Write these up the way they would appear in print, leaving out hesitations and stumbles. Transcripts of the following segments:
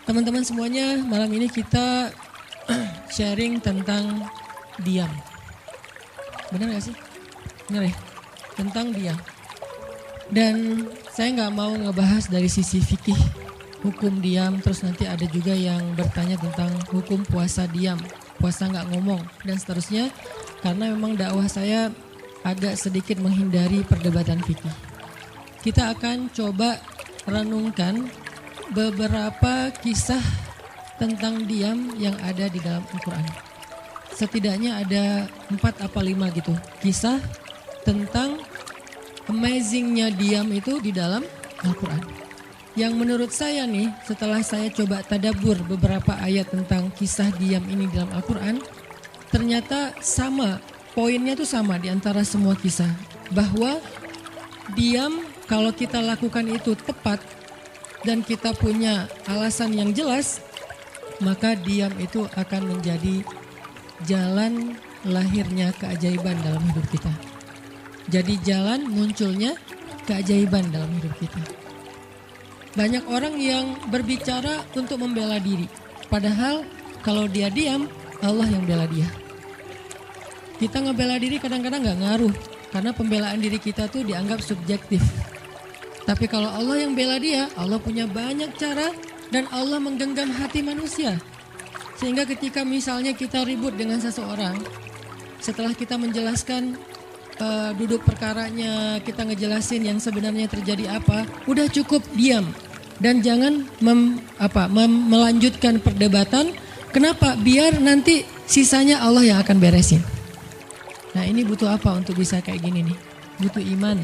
Teman-teman semuanya, malam ini kita sharing tentang diam. Benar gak sih? Benar ya? Tentang diam. Dan saya nggak mau ngebahas dari sisi fikih, hukum diam, terus nanti ada juga yang bertanya tentang hukum puasa diam, puasa nggak ngomong, dan seterusnya. Karena memang dakwah saya agak sedikit menghindari perdebatan fikih. Kita akan coba renungkan beberapa kisah tentang diam yang ada di dalam Al-Quran. Setidaknya ada 4 apa 5 gitu kisah tentang amazingnya diam itu di dalam Al-Quran. Yang menurut saya nih, setelah saya coba tadabbur beberapa ayat tentang kisah diam ini dalam Al-Quran, ternyata sama, poinnya tuh sama di antara semua kisah. Bahwa diam kalau kita lakukan itu tepat dan kita punya alasan yang jelas, maka diam itu akan menjadi jalan lahirnya keajaiban dalam hidup kita. Jadi jalan munculnya keajaiban dalam hidup kita. Banyak orang yang berbicara untuk membela diri, padahal kalau dia diam, Allah yang bela dia. Kita ngebela diri kadang-kadang gak ngaruh, karena pembelaan diri kita tuh dianggap subjektif. Tapi kalau Allah yang bela dia, Allah punya banyak cara dan Allah menggenggam hati manusia. Sehingga ketika misalnya kita ribut dengan seseorang, setelah kita menjelaskan duduk perkaranya, kita ngejelasin yang sebenarnya terjadi apa, udah cukup diam. Dan jangan melanjutkan perdebatan. Kenapa? Biar nanti sisanya Allah yang akan beresin. Nah, ini butuh apa untuk bisa kayak gini nih? Butuh iman.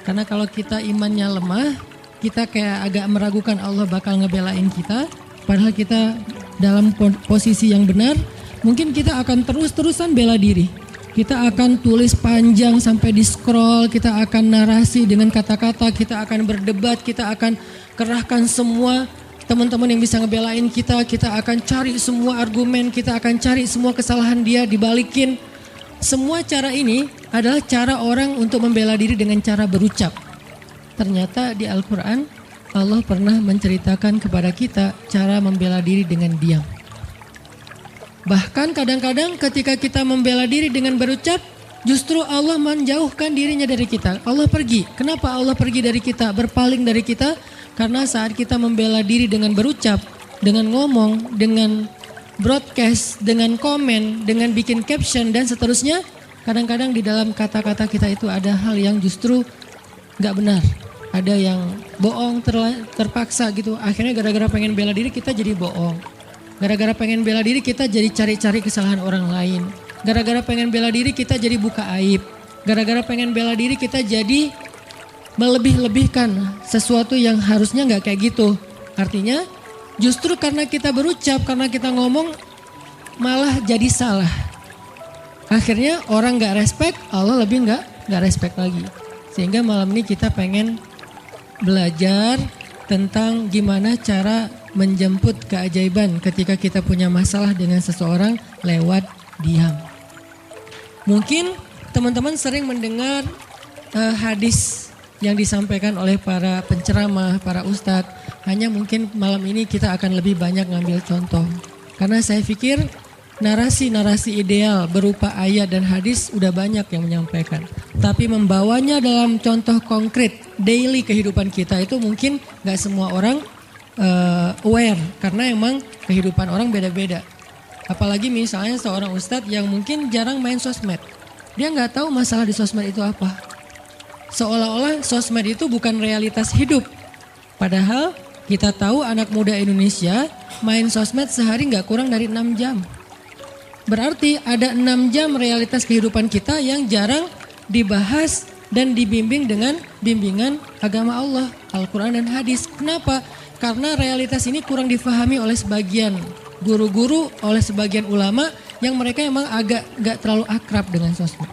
Karena kalau kita imannya lemah, kita kayak agak meragukan Allah bakal ngebelain kita. Padahal kita dalam posisi yang benar, mungkin kita akan terus-terusan bela diri. Kita akan tulis panjang sampai di scroll, kita akan narasi dengan kata-kata, kita akan berdebat, kita akan kerahkan semua teman-teman yang bisa ngebelain kita akan cari semua argumen, kita akan cari semua kesalahan dia dibalikin. Semua cara ini adalah cara orang untuk membela diri dengan cara berucap. Ternyata di Al-Quran Allah pernah menceritakan kepada kita cara membela diri dengan diam. Bahkan kadang-kadang ketika kita membela diri dengan berucap, justru Allah menjauhkan dirinya dari kita. Allah pergi. Kenapa Allah pergi dari kita, berpaling dari kita? Karena saat kita membela diri dengan berucap, dengan ngomong, dengan broadcast, dengan komen, dengan bikin caption dan seterusnya, kadang-kadang di dalam kata-kata kita itu ada hal yang justru gak benar. Ada yang bohong terpaksa gitu. Akhirnya gara-gara pengen bela diri kita jadi bohong. Gara-gara pengen bela diri kita jadi cari-cari kesalahan orang lain. Gara-gara pengen bela diri kita jadi buka aib. Gara-gara pengen bela diri kita jadi melebih-lebihkan sesuatu yang harusnya gak kayak gitu. Artinya justru karena kita berucap, karena kita ngomong malah jadi salah. Akhirnya orang gak respect, Allah lebih gak respect lagi. Sehingga malam ini kita pengen belajar tentang gimana cara menjemput keajaiban ketika kita punya masalah dengan seseorang lewat diam. Mungkin teman-teman sering mendengar hadis yang disampaikan oleh para penceramah, para ustadz. Hanya mungkin malam ini kita akan lebih banyak ngambil contoh. Karena saya pikir narasi-narasi ideal berupa ayat dan hadis udah banyak yang menyampaikan. Tapi membawanya dalam contoh konkret daily kehidupan kita itu mungkin gak semua orang aware. Karena emang kehidupan orang beda-beda. Apalagi misalnya seorang ustadz yang mungkin jarang main sosmed. Dia gak tahu masalah di sosmed itu apa. Seolah-olah sosmed itu bukan realitas hidup. Padahal kita tahu anak muda Indonesia main sosmed sehari gak kurang dari 6 jam. Berarti ada 6 jam realitas kehidupan kita yang jarang dibahas dan dibimbing dengan bimbingan agama Allah, Al-Quran dan hadis. Kenapa? Karena realitas ini kurang difahami oleh sebagian guru-guru, oleh sebagian ulama yang mereka emang agak gak terlalu akrab dengan sosmed.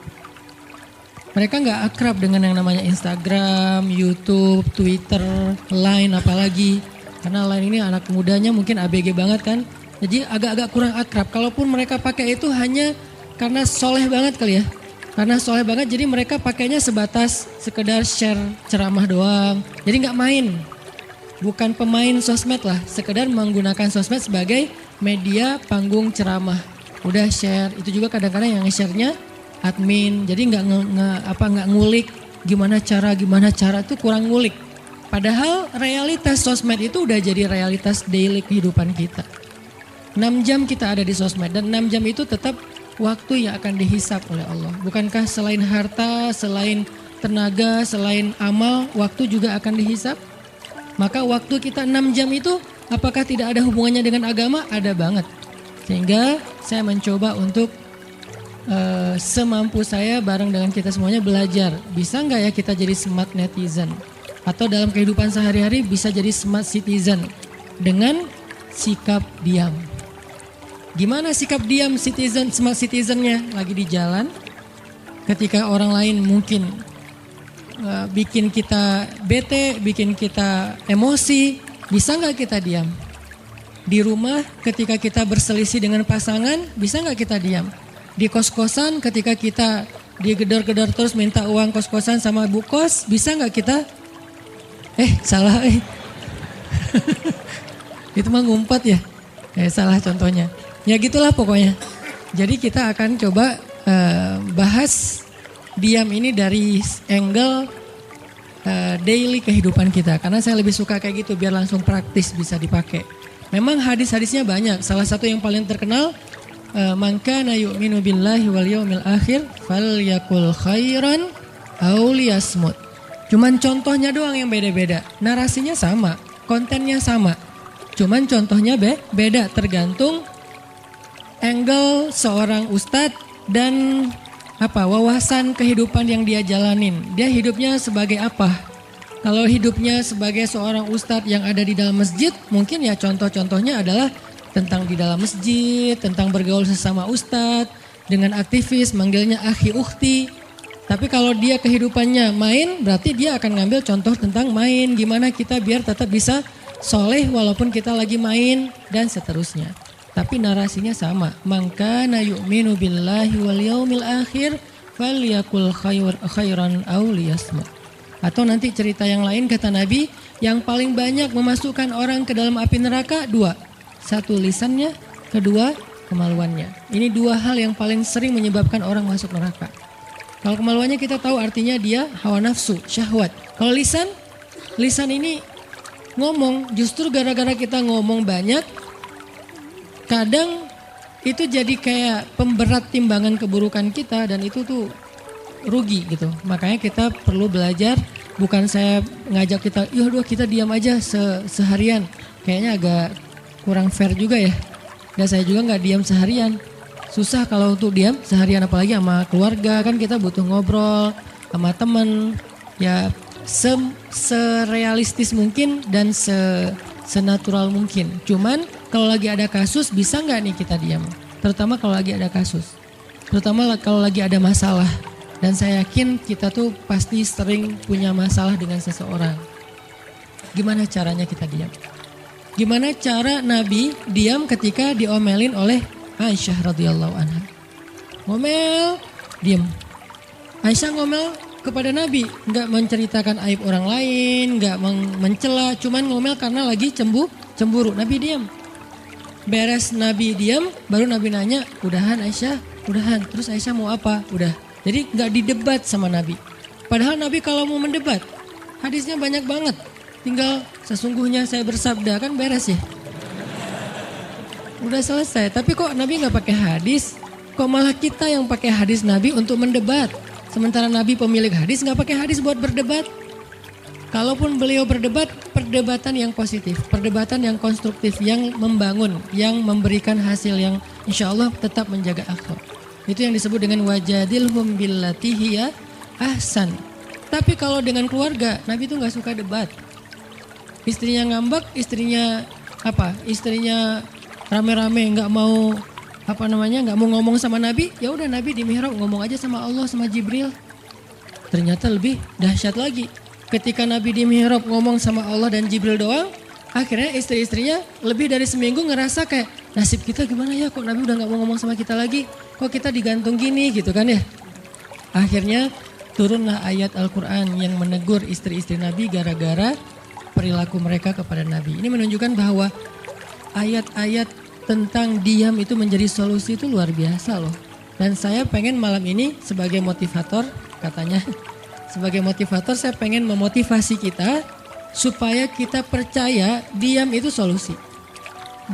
Mereka gak akrab dengan yang namanya Instagram, YouTube, Twitter, Line apalagi. Karena Line ini anak mudanya mungkin ABG banget kan. Jadi agak-agak kurang akrab. Kalaupun mereka pakai itu hanya karena soleh banget kali ya. Karena soleh banget jadi mereka pakainya sebatas sekedar share ceramah doang. Jadi gak main. bukan pemain sosmed lah, sekedar menggunakan sosmed sebagai media panggung ceramah. Udah share, itu juga kadang-kadang yang nge-share-nya admin, jadi nggak ngulik gimana cara tuh kurang ngulik. Padahal realitas sosmed itu udah jadi realitas daily kehidupan kita. 6 jam kita ada di sosmed dan 6 jam itu tetap waktu yang akan dihisap oleh Allah. Bukankah selain harta, selain tenaga, selain amal, waktu juga akan dihisap? Maka waktu kita 6 jam itu apakah tidak ada hubungannya dengan agama? Ada banget. Sehingga saya mencoba untuk semampu saya bareng dengan kita semuanya belajar. Bisa nggak ya kita jadi smart netizen? Atau dalam kehidupan sehari-hari bisa jadi smart citizen dengan sikap diam. Gimana sikap diam citizen, smart citizennya? Lagi di jalan, ketika orang lain mungkin bikin kita bete, bikin kita emosi, bisa nggak kita diam? Di rumah ketika kita berselisih dengan pasangan, bisa nggak kita diam? Di kos-kosan ketika kita digedor-gedor terus minta uang kos-kosan sama bu kos, bisa nggak kita salah itu mah ngumpat ya. Salah contohnya. Ya gitulah pokoknya. Jadi kita akan coba bahas diam ini dari angle daily kehidupan kita. Karena saya lebih suka kayak gitu biar langsung praktis bisa dipakai. Memang hadis-hadisnya banyak. Salah satu yang paling terkenal, man kana yu'minu billahi wal yawmil akhir falyakul khairan aw liyasmut. Cuman contohnya doang yang beda-beda. Narasinya sama, kontennya sama. Cuman contohnya beda tergantung angle seorang ustadz dan wawasan kehidupan yang dia jalanin. Dia hidupnya sebagai apa? Kalau hidupnya sebagai seorang ustadz yang ada di dalam masjid, mungkin ya contoh-contohnya adalah tentang di dalam masjid, tentang bergaul sesama ustadz, dengan aktivis, manggilnya akhi ukhti. Tapi kalau dia kehidupannya main, berarti dia akan ngambil contoh tentang main. Gimana kita biar tetap bisa soleh walaupun kita lagi main dan seterusnya. Tapi narasinya sama. Man kana yu'minu billahi wal yaumil akhir falyakul khairan aw liyasmut. Atau nanti cerita yang lain kata Nabi, yang paling banyak memasukkan orang ke dalam api neraka 2. 1 lisannya, kedua kemaluannya. Ini 2 hal yang paling sering menyebabkan orang masuk neraka. Kalau kemaluannya kita tahu artinya dia hawa nafsu, syahwat. Kalau lisan ini ngomong, justru gara-gara kita ngomong banyak, kadang itu jadi kayak pemberat timbangan keburukan kita dan itu tuh rugi gitu. Makanya kita perlu belajar, bukan saya ngajak kita, kita diam aja seharian. Kayaknya agak kurang fair juga ya. Dan saya juga nggak diam seharian. Susah kalau untuk diam seharian, apalagi sama keluarga, kan kita butuh ngobrol sama teman. Ya serealistis mungkin dan senatural mungkin. Cuman kalau lagi ada kasus bisa nggak nih kita diam? Terutama kalau lagi ada kasus. Terutama kalau lagi ada masalah. Dan saya yakin kita tuh pasti sering punya masalah dengan seseorang. Gimana caranya kita diam? Gimana cara Nabi diam ketika diomelin oleh Aisyah radhiyallahu anha? Ngomel, diam. Aisyah ngomel kepada Nabi, nggak menceritakan aib orang lain, nggak mencela, cuman ngomel karena lagi cemburu. Nabi diam. Beres Nabi diam, baru Nabi nanya, udahan Aisyah? Udahan. Terus Aisyah mau apa? Udah. Jadi nggak didebat sama Nabi. Padahal Nabi kalau mau mendebat, hadisnya banyak banget. Tinggal sesungguhnya saya bersabda, kan beres ya. Udah selesai, tapi kok Nabi nggak pakai hadis? Kok malah kita yang pakai hadis Nabi untuk mendebat? Sementara Nabi pemilik hadis nggak pakai hadis buat berdebat. Kalaupun beliau berdebat, perdebatan yang positif, perdebatan yang konstruktif, yang membangun, yang memberikan hasil yang insya Allah tetap menjaga akhlak. Itu yang disebut dengan wajadilhum billati hiya ahsan. Tapi kalau dengan keluarga, Nabi itu nggak suka debat. Istrinya ngambek, istrinya rame-rame nggak mau nggak mau ngomong sama Nabi, ya udah Nabi di mihrab ngomong aja sama Allah sama Jibril. Ternyata lebih dahsyat lagi, ketika Nabi di mihrab ngomong sama Allah dan Jibril doang, akhirnya istri-istrinya lebih dari seminggu ngerasa kayak nasib kita gimana ya, kok Nabi udah nggak mau ngomong sama kita lagi, kok kita digantung gini gitu kan ya. Akhirnya turunlah ayat Al-Quran yang menegur istri-istri Nabi gara-gara perilaku mereka kepada Nabi. Ini menunjukkan bahwa ayat-ayat tentang diam itu menjadi solusi itu luar biasa loh. Dan saya pengen malam ini sebagai motivator, katanya sebagai motivator saya pengen memotivasi kita supaya kita percaya diam itu solusi.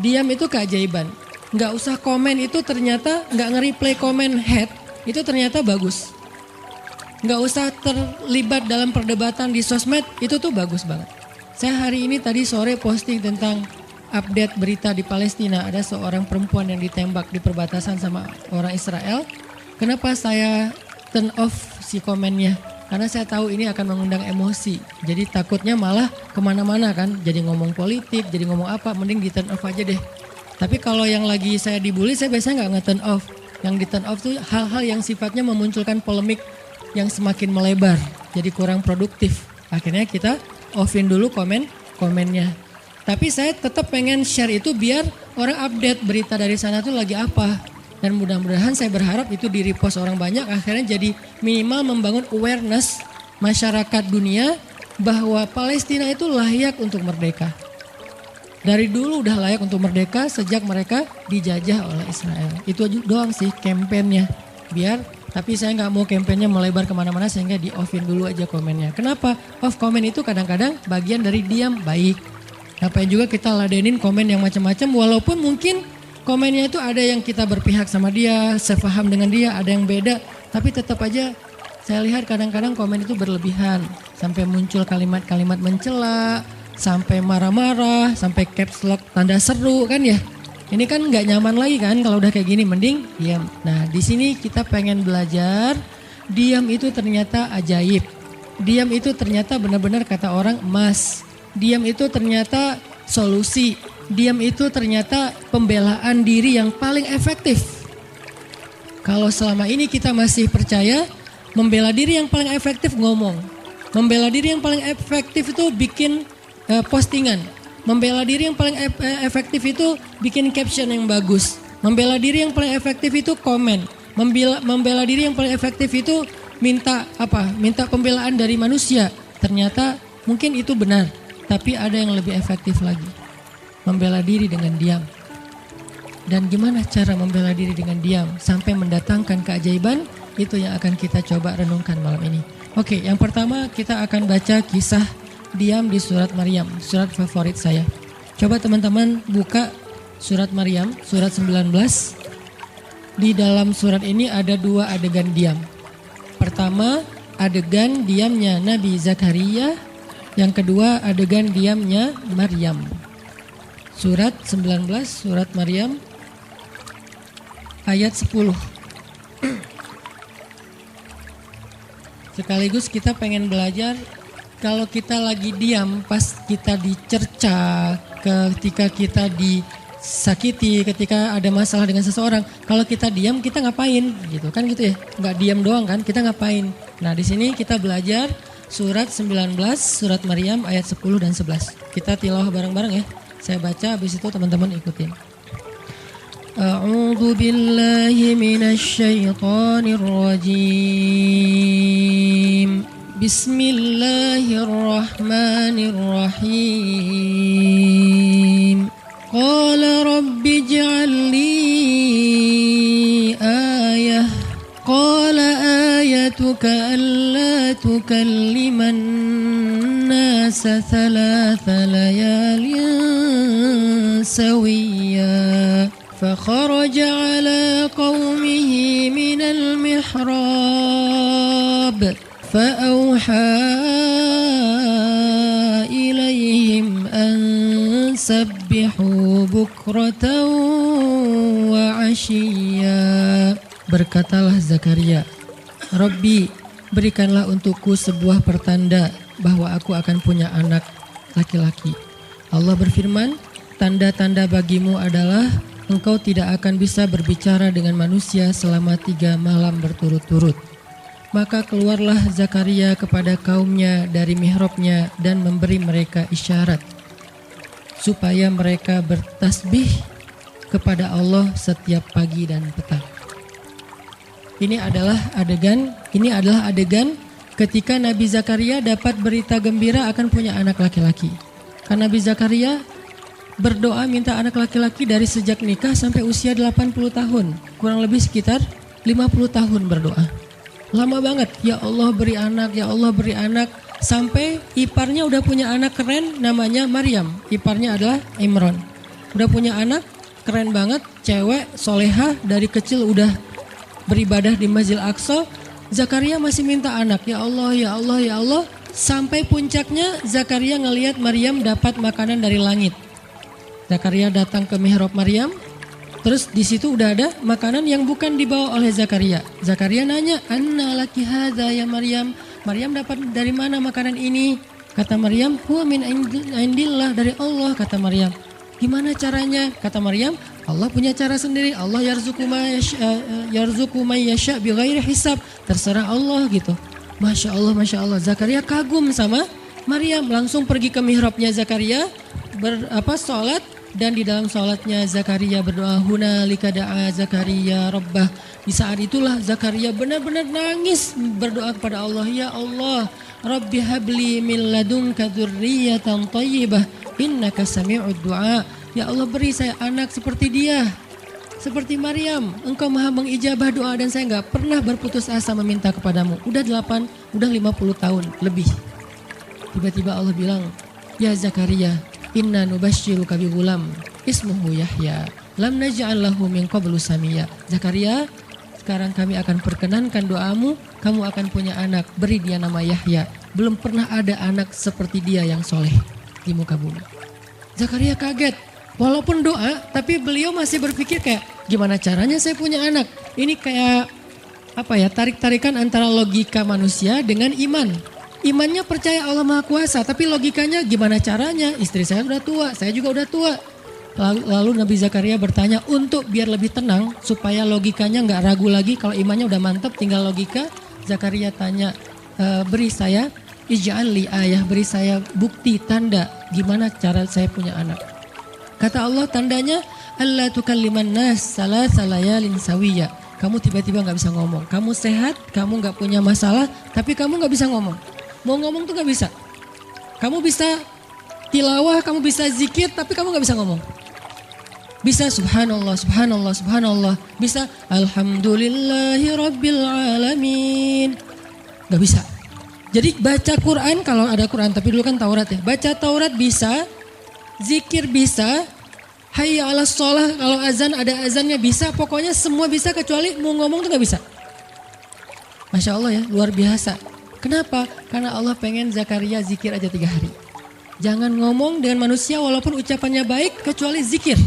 Diam itu keajaiban. Nggak usah komen itu ternyata, nggak nge-replay komen head itu ternyata bagus. Nggak usah terlibat dalam perdebatan di sosmed, itu tuh bagus banget. Saya hari ini tadi sore posting tentang update berita di Palestina. Ada seorang perempuan yang ditembak di perbatasan sama orang Israel. Kenapa saya turn off si komennya? Karena saya tahu ini akan mengundang emosi. Jadi takutnya malah kemana-mana kan. Jadi ngomong politik, jadi ngomong apa, mending di turn off aja deh. Tapi kalau yang lagi saya dibully, saya biasanya nggak nge-turn off. Yang di turn off tuh hal-hal yang sifatnya memunculkan polemik yang semakin melebar, jadi kurang produktif. Akhirnya kita offin dulu komennya. Tapi saya tetap pengen share itu biar orang update berita dari sana tuh lagi apa. Dan mudah-mudahan saya berharap itu di repost orang banyak, akhirnya jadi minimal membangun awareness masyarakat dunia bahwa Palestina itu layak untuk merdeka. Dari dulu udah layak untuk merdeka sejak mereka dijajah oleh Israel. Itu doang sih kampanyenya. Tapi saya nggak mau kampanyenya melebar kemana-mana sehingga di offin dulu aja komennya. Kenapa? Off komen itu kadang-kadang bagian dari diam baik. Ngapain juga kita ladenin komen yang macam-macam walaupun mungkin komennya itu ada yang kita berpihak sama dia, sepaham dengan dia, ada yang beda. Tapi tetap aja saya lihat kadang-kadang komen itu berlebihan. Sampai muncul kalimat-kalimat mencela, sampai marah-marah, sampai caps lock tanda seru kan ya. Ini kan nggak nyaman lagi kan kalau udah kayak gini, mending diam. Nah di sini kita pengen belajar diam itu ternyata ajaib. Diam itu ternyata benar-benar kata orang emas. Diam itu ternyata solusi. Diam itu ternyata pembelaan diri yang paling efektif. Kalau selama ini kita masih percaya membela diri yang paling efektif ngomong. Membela diri yang paling efektif itu bikin postingan. Membela diri yang paling efektif itu bikin caption yang bagus. Membela diri yang paling efektif itu komen. Membela diri yang paling efektif itu minta pembelaan dari manusia. Ternyata mungkin itu benar, tapi ada yang lebih efektif lagi. Membela diri dengan diam. Dan gimana cara membela diri dengan diam sampai mendatangkan keajaiban? Itu yang akan kita coba renungkan malam ini. Oke, yang pertama kita akan baca kisah diam di surat Maryam, surat favorit saya. Coba teman-teman buka surat Maryam, surat 19. Di dalam surat ini ada 2 adegan diam. Pertama, adegan diamnya Nabi Zakaria. Yang kedua, adegan diamnya Maryam. Surat 19, surat Maryam, ayat 10. Sekaligus kita pengen belajar. Kalau kita lagi diam pas kita dicerca, ketika kita disakiti, ketika ada masalah dengan seseorang, kalau kita diam kita ngapain gitu kan gitu ya. Nggak diam doang kan, kita ngapain. Nah di sini kita belajar surat 19, surat Maryam ayat 10 dan 11. Kita tilawah bareng-bareng ya. Saya baca habis itu teman-teman ikutin. A'udzu billahi minasy syaithanir rajim. Bismillahirrahmanirrahim. Qala rabbi ij'al li ayah. Qala ayatuka alla tukalliman nasa thalatha layalin sawiyya. فخرج على قومه من المحراب فأوحى إليهم أن سبحوا بكرة وعشيا. Berkatalah Zakaria, Rabbi, berikanlah untukku sebuah pertanda bahwa aku akan punya anak laki-laki. Allah berfirman, tanda-tanda bagimu adalah engkau tidak akan bisa berbicara dengan manusia selama 3 malam berturut-turut. Maka keluarlah Zakaria kepada kaumnya dari mihrabnya dan memberi mereka isyarat supaya mereka bertasbih kepada Allah setiap pagi dan petang. Ini adalah adegan ketika Nabi Zakaria dapat berita gembira akan punya anak laki-laki. Karena Nabi Zakaria berdoa minta anak laki-laki dari sejak nikah sampai usia 80 tahun. Kurang lebih sekitar 50 tahun berdoa. Lama banget, ya Allah beri anak, ya Allah beri anak. Sampai iparnya udah punya anak keren namanya Maryam. Iparnya adalah Imran. Udah punya anak keren banget, cewek, solehah, dari kecil udah beribadah di Masjid Aqsa. Zakaria masih minta anak, ya Allah, ya Allah, ya Allah. Sampai puncaknya Zakaria ngelihat Maryam dapat makanan dari langit. Zakaria datang ke mihrab Maryam, terus di situ udah ada makanan yang bukan dibawa oleh Zakaria. Zakaria nanya, "Anna laki hadza ya Maryam?" Maryam dapat dari mana makanan ini? Kata Maryam, "Huwa min indillah," dari Allah, kata Maryam. Gimana caranya? Kata Maryam, Allah punya cara sendiri. Allah yarzuqu may yasha bighairi hisab. Terserah Allah gitu. Masya Allah, Masya Allah. Zakaria kagum sama Maryam, langsung pergi ke mihrabnya Zakaria, sholat, dan di dalam sholatnya Zakaria berdoa, hunalika da'a Zakaria rabbah. Di saat itulah Zakaria benar-benar nangis berdoa kepada Allah, ya Allah, Rabbi habli min ladunka dzurriyyatan thayyibah innaka sami'ud du'a. Ya Allah, beri saya anak seperti dia, seperti Maryam. Engkau maha mengijabah doa dan saya enggak pernah berputus asa meminta kepadamu. Udah 50 tahun lebih. Tiba-tiba Allah bilang, ya Zakaria, inna nubasyiruka bi ghulam ismuhu Yahya lam naj'al lahu min qablu samiyya. Zakaria, sekarang kami akan perkenankan doamu, kamu akan punya anak, beri dia nama Yahya. Belum pernah ada anak seperti dia yang soleh di muka bumi. Zakaria kaget, walaupun doa, tapi beliau masih berpikir kayak, gimana caranya saya punya anak? Ini kayak tarik-tarikan antara logika manusia dengan iman. Imannya percaya Allah Maha Kuasa, tapi logikanya gimana caranya? Istri saya udah tua, saya juga udah tua. Lalu Nabi Zakaria bertanya untuk biar lebih tenang, supaya logikanya nggak ragu lagi. Kalau imannya udah mantap, tinggal logika. Zakaria tanya, beri saya ij'al li ayah, beri saya bukti, tanda, gimana cara saya punya anak. Kata Allah, tandanya, alla tukalliman nas salasa layalin sawiyya. Kamu tiba-tiba nggak bisa ngomong. Kamu sehat, kamu nggak punya masalah, tapi kamu nggak bisa ngomong. Mau ngomong tuh gak bisa. Kamu bisa tilawah, kamu bisa zikir, tapi kamu gak bisa ngomong. Bisa subhanallah, subhanallah, subhanallah. Bisa alhamdulillahi rabbil alamin. Gak bisa. Jadi baca Quran, kalau ada Quran, tapi dulu kan Taurat ya. Baca Taurat bisa, zikir bisa, hayya ala sholah, kalau azan ada azannya bisa. Pokoknya semua bisa kecuali mau ngomong tuh gak bisa. Masya Allah ya, luar biasa. Kenapa? Karena Allah pengen Zakaria zikir aja 3 hari. Jangan ngomong dengan manusia walaupun ucapannya baik kecuali zikir.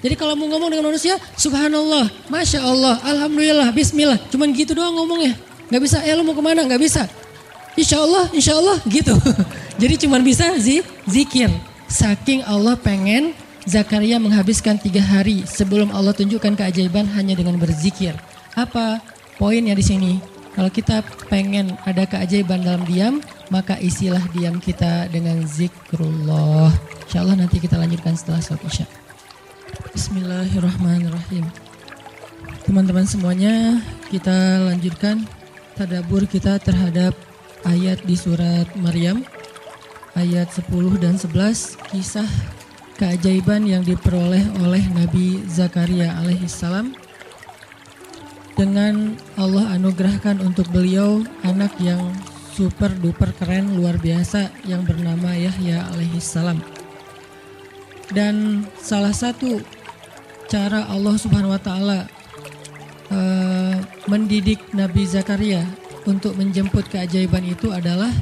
Jadi kalau mau ngomong dengan manusia, subhanallah, masya Allah, alhamdulillah, bismillah. Cuman gitu doang ngomongnya. Gak bisa, lu mau kemana? Gak bisa. Insya Allah gitu. Jadi cuman bisa zikir. Saking Allah pengen Zakaria menghabiskan 3 hari sebelum Allah tunjukkan keajaiban hanya dengan berzikir. Apa poinnya di sini? Kalau kita pengen ada keajaiban dalam diam, maka isilah diam kita dengan zikrullah. InsyaAllah nanti kita lanjutkan setelah sholat isya. Bismillahirrahmanirrahim. Teman-teman semuanya, kita lanjutkan tadabbur kita terhadap ayat di surat Maryam. Ayat 10 dan 11, kisah keajaiban yang diperoleh oleh Nabi Zakaria alaihissalam. Dengan Allah anugerahkan untuk beliau anak yang super duper keren luar biasa yang bernama Yahya alaihissalam. Dan salah satu cara Allah subhanahu wa ta'ala mendidik Nabi Zakaria untuk menjemput keajaiban itu adalah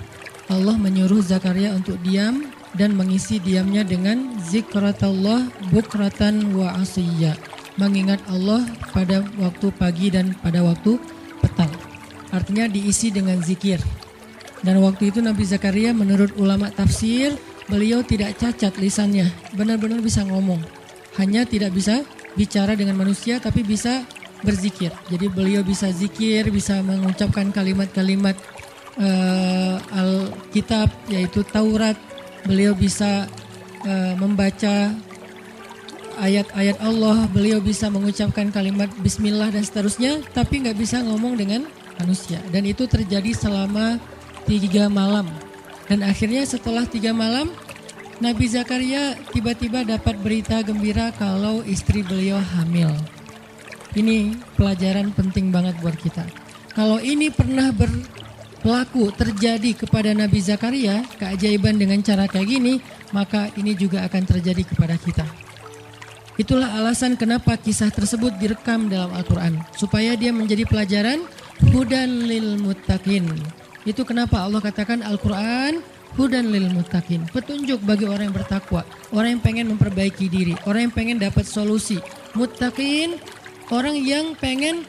Allah menyuruh Zakaria untuk diam dan mengisi diamnya dengan zikratullah bukratan wa asiyya. Mengingat Allah pada waktu pagi dan pada waktu petang. Artinya diisi dengan zikir. Dan waktu itu Nabi Zakaria menurut ulama tafsir, beliau tidak cacat lisannya, benar-benar bisa ngomong. Hanya tidak bisa bicara dengan manusia tapi bisa berzikir. Jadi beliau bisa zikir, bisa mengucapkan kalimat-kalimat Alkitab yaitu Taurat. Beliau bisa membaca ayat-ayat Allah, beliau bisa mengucapkan kalimat bismillah dan seterusnya, tapi nggak bisa ngomong dengan manusia. Dan itu terjadi selama 3 malam. Dan akhirnya setelah 3 malam, Nabi Zakaria tiba-tiba dapat berita gembira kalau istri beliau hamil. Ini pelajaran penting banget buat kita. Kalau ini pernah berlaku terjadi kepada Nabi Zakaria, keajaiban dengan cara kayak gini, maka ini juga akan terjadi kepada kita. Itulah alasan kenapa kisah tersebut direkam dalam Al-Quran, supaya dia menjadi pelajaran hudan lil muttaqin. Itu kenapa Allah katakan Al-Quran hudan lil muttaqin, petunjuk bagi orang yang bertakwa, orang yang pengen memperbaiki diri, orang yang pengen dapat solusi. Muttaqin, orang yang pengen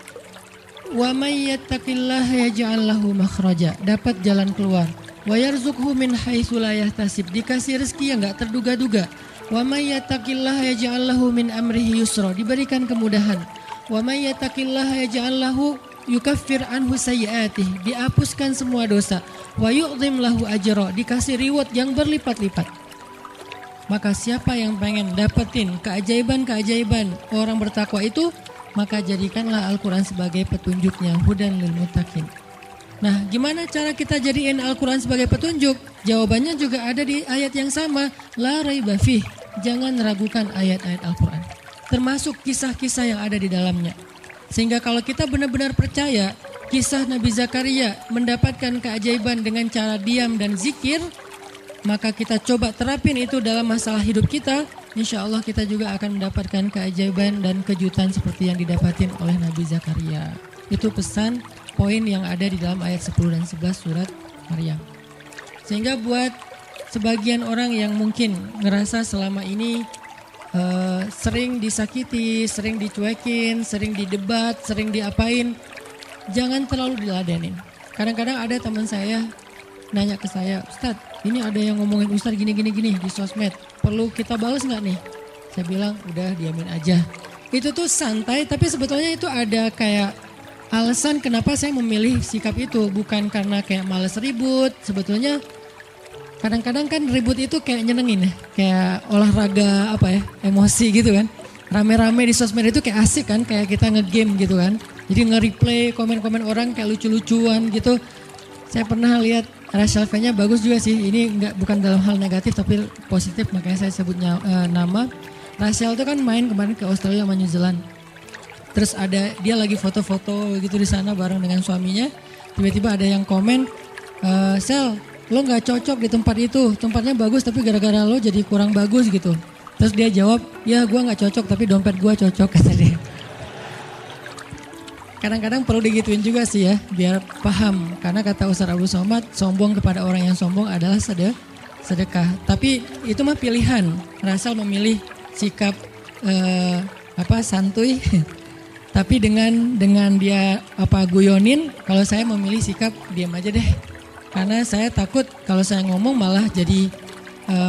wa may yattaqillaha yaj'al lahu makhraja, dapat jalan keluar. Wa yarzuqhu min haitsu la yahtasib, dikasih rezeki yang enggak terduga-duga. Wa may yattaqillaha yaj'al lahu min amrihi yusra, diberikan kemudahan. Wa may yattaqillaha yaj'al lahu yukaffir anhu sayyi'atihi, dihapuskan semua dosa. Wa yu'dhim lahu ajra, dikasih reward yang berlipat-lipat. Maka siapa yang pengen dapetin keajaiban-keajaiban orang bertakwa itu, maka jadikanlah Al-Quran sebagai petunjuknya, hudan lil muttaqin. Nah, gimana cara kita jadiin Al-Quran sebagai petunjuk? Jawabannya juga ada di ayat yang sama, la raiba fih, jangan ragukan ayat-ayat Al-Quran, termasuk kisah-kisah yang ada di dalamnya. Sehingga kalau kita benar-benar percaya kisah Nabi Zakaria mendapatkan keajaiban dengan cara diam dan zikir, maka kita coba terapin itu dalam masalah hidup kita, insya Allah kita juga akan mendapatkan keajaiban dan kejutan seperti yang didapatin oleh Nabi Zakaria. Itu pesan poin yang ada di dalam ayat 10 dan 11 surat Maryam. Sehingga buat sebagian orang yang mungkin ngerasa selama ini sering disakiti, sering dicuekin, sering didebat, sering diapain, jangan terlalu diladenin. Kadang-kadang ada teman saya nanya ke saya, Ustadz, ini ada yang ngomongin Ustadz gini di sosmed, perlu kita balas nggak nih? Saya bilang udah diamin aja. Itu tuh santai, tapi sebetulnya itu ada kayak alasan kenapa saya memilih sikap itu, bukan karena kayak males ribut. Sebetulnya kadang-kadang kan ribut itu kayak nyenengin ya, kayak olahraga emosi gitu kan. Rame-rame di sosmed itu kayak asik kan, kayak kita ngegame gitu kan. Jadi nge-replay komen-komen orang kayak lucu-lucuan gitu. Saya pernah lihat Rachel V-nya bagus juga sih. Ini bukan dalam hal negatif tapi positif, makanya saya sebutnya nama. Rachel itu kan main kemarin ke Australia sama New Zealand. Terus dia lagi foto-foto gitu di sana bareng dengan suaminya. Tiba-tiba ada yang komen, Sel, lo nggak cocok di tempat itu. Tempatnya bagus tapi gara-gara lo jadi kurang bagus gitu. Terus dia jawab, ya gue nggak cocok tapi dompet gue cocok, kata dia. Kadang-kadang perlu digituin juga sih ya, biar paham. Karena kata Ustaz Abdul Somad, sombong kepada orang yang sombong adalah sedekah. Tapi itu mah pilihan. Rasal memilih sikap santuy. Tapi dengan dia guyonin, kalau saya memilih sikap diam aja deh. Karena saya takut kalau saya ngomong malah jadi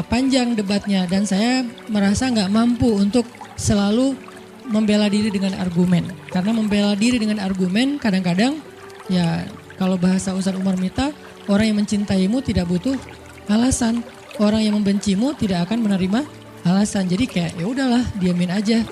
panjang debatnya. Dan saya merasa nggak mampu untuk selalu membela diri dengan argumen. Karena membela diri dengan argumen kadang-kadang ya kalau bahasa Ustaz Umar Mita, orang yang mencintaimu tidak butuh alasan. Orang yang membencimu tidak akan menerima alasan. Jadi kayak ya udahlah, diamin aja.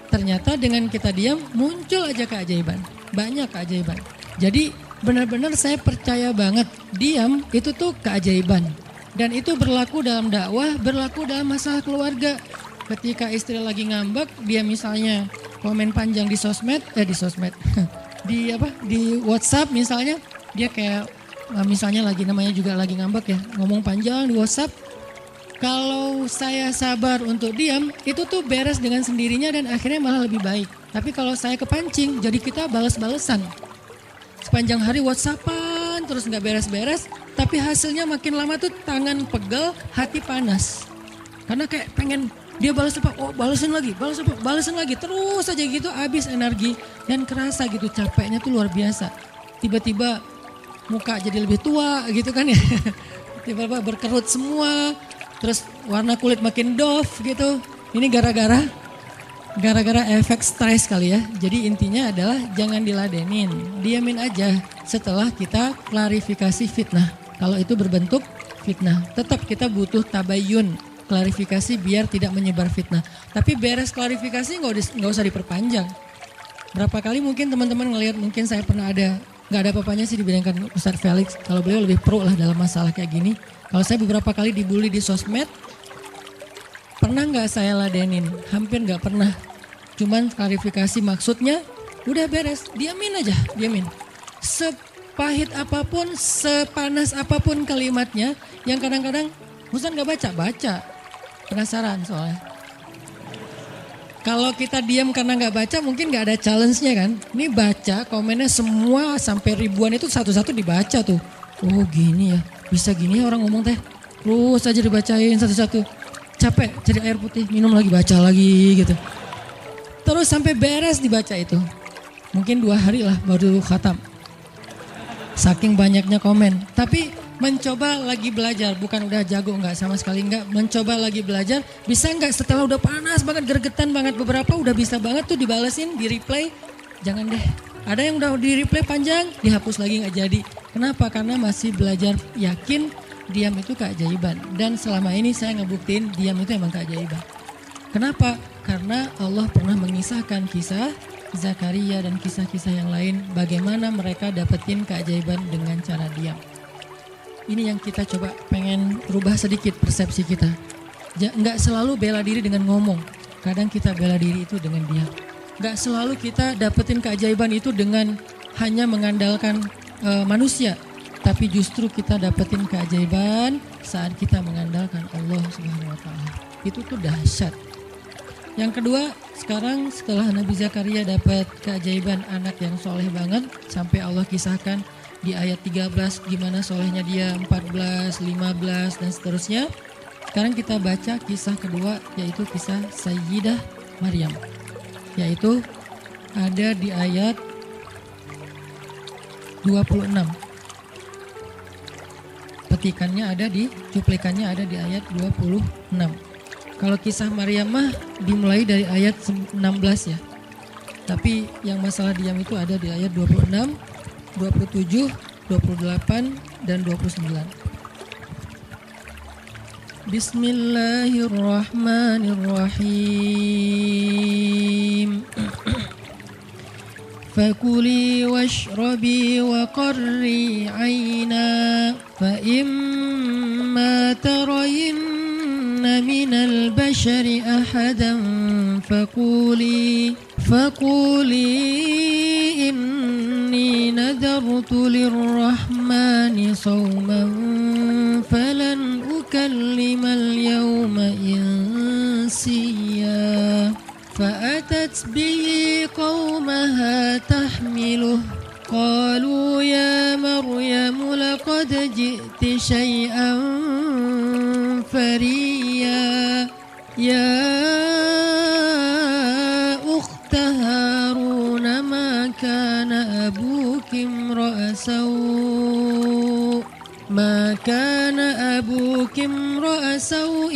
Ternyata dengan kita diam muncul aja keajaiban. Banyak keajaiban. Jadi benar-benar saya percaya banget diam itu tuh keajaiban. Dan itu berlaku dalam dakwah, berlaku dalam masalah keluarga. Ketika istri lagi ngambek, dia misalnya komen panjang di sosmed, di WhatsApp misalnya, dia kayak misalnya namanya juga lagi ngambek ya, ngomong panjang di WhatsApp. Kalau saya sabar untuk diam, itu tuh beres dengan sendirinya dan akhirnya malah lebih baik. Tapi kalau saya kepancing, jadi kita balas-balesan. Sepanjang hari WhatsAppan terus nggak beres-beres, tapi hasilnya makin lama tuh tangan pegel, hati panas. Karena kayak pengen dia balas apa? Oh balasin lagi, balasin lagi. Terus aja gitu habis energi dan kerasa gitu capeknya tuh luar biasa. Tiba-tiba muka jadi lebih tua gitu kan ya. Tiba-tiba berkerut semua. Terus warna kulit makin doff gitu. Ini gara-gara efek stres kali ya. Jadi intinya adalah jangan diladenin. Diamin aja setelah kita klarifikasi fitnah. Kalau itu berbentuk fitnah. Tetap kita butuh tabayun. Klarifikasi biar tidak menyebar fitnah. Tapi beres klarifikasi nggak usah diperpanjang. Berapa kali mungkin teman-teman ngelihat, mungkin saya pernah nggak ada apa-apanya sih dibandingkan Ustadz Felix. Kalau beliau lebih pro lah dalam masalah kayak gini. Kalau saya beberapa kali dibully di sosmed, Pernah nggak saya ladenin? Hampir nggak pernah. Cuman klarifikasi maksudnya, udah beres, diamin aja, diamin. Sepahit apapun, sepanas apapun kalimatnya, yang kadang-kadang Ustaz nggak baca, penasaran soalnya. Kalau kita diam karena nggak baca, mungkin nggak ada challenge-nya kan. Ini baca, komennya semua sampai ribuan itu satu-satu dibaca tuh. Oh gini ya, bisa gini ya orang ngomong teh. Terus aja dibacain satu-satu. Capek, cari air putih, minum lagi, baca lagi gitu. Terus sampai beres dibaca itu. Mungkin 2 hari lah baru khatam. Saking banyaknya komen. Tapi mencoba lagi belajar, bukan udah jago enggak, sama sekali enggak. Mencoba lagi belajar, bisa enggak setelah udah panas banget, gergetan banget beberapa, udah bisa banget tuh dibalesin, di replay. Jangan deh, ada yang udah di replay panjang, dihapus lagi enggak jadi. Kenapa? Karena masih belajar, yakin diam itu keajaiban. Dan selama ini saya ngebuktiin diam itu emang keajaiban. Kenapa? Karena Allah pernah mengisahkan kisah Zakaria dan kisah-kisah yang lain, bagaimana mereka dapetin keajaiban dengan cara diam. Ini yang kita coba pengen rubah sedikit persepsi kita. Nggak selalu bela diri dengan ngomong, kadang kita bela diri itu dengan diam. Nggak selalu kita dapetin keajaiban itu dengan hanya mengandalkan manusia, tapi justru kita dapetin keajaiban saat kita mengandalkan Allah Subhanahu wa taala. Itu tuh dahsyat. Yang kedua, sekarang setelah Nabi Zakaria dapat keajaiban anak yang soleh banget, sampai Allah kisahkan di ayat 13 gimana solehnya dia, 14, 15 dan seterusnya. Sekarang kita baca kisah kedua, yaitu kisah Sayyidah Maryam, yaitu ada di ayat 26. Petikannya ada di, cuplikannya ada di ayat 26. Kalau kisah Maryam mah dimulai dari ayat 16 ya. Tapi yang masalah diam itu ada di ayat 26, 27, 28 dan 29. Bismillahirrahmanirrahim. فكلي واشربي وقري عينا فإما ترين من البشر أحدا فقولي إني نذرت للرحمن صوما فلن أكلم اليوم إنسيا فأتت به قومها تحمله قالوا يا مريم لقد جئت شيئا فريا يا أخت هارون ما كان أبوك امرأ سوء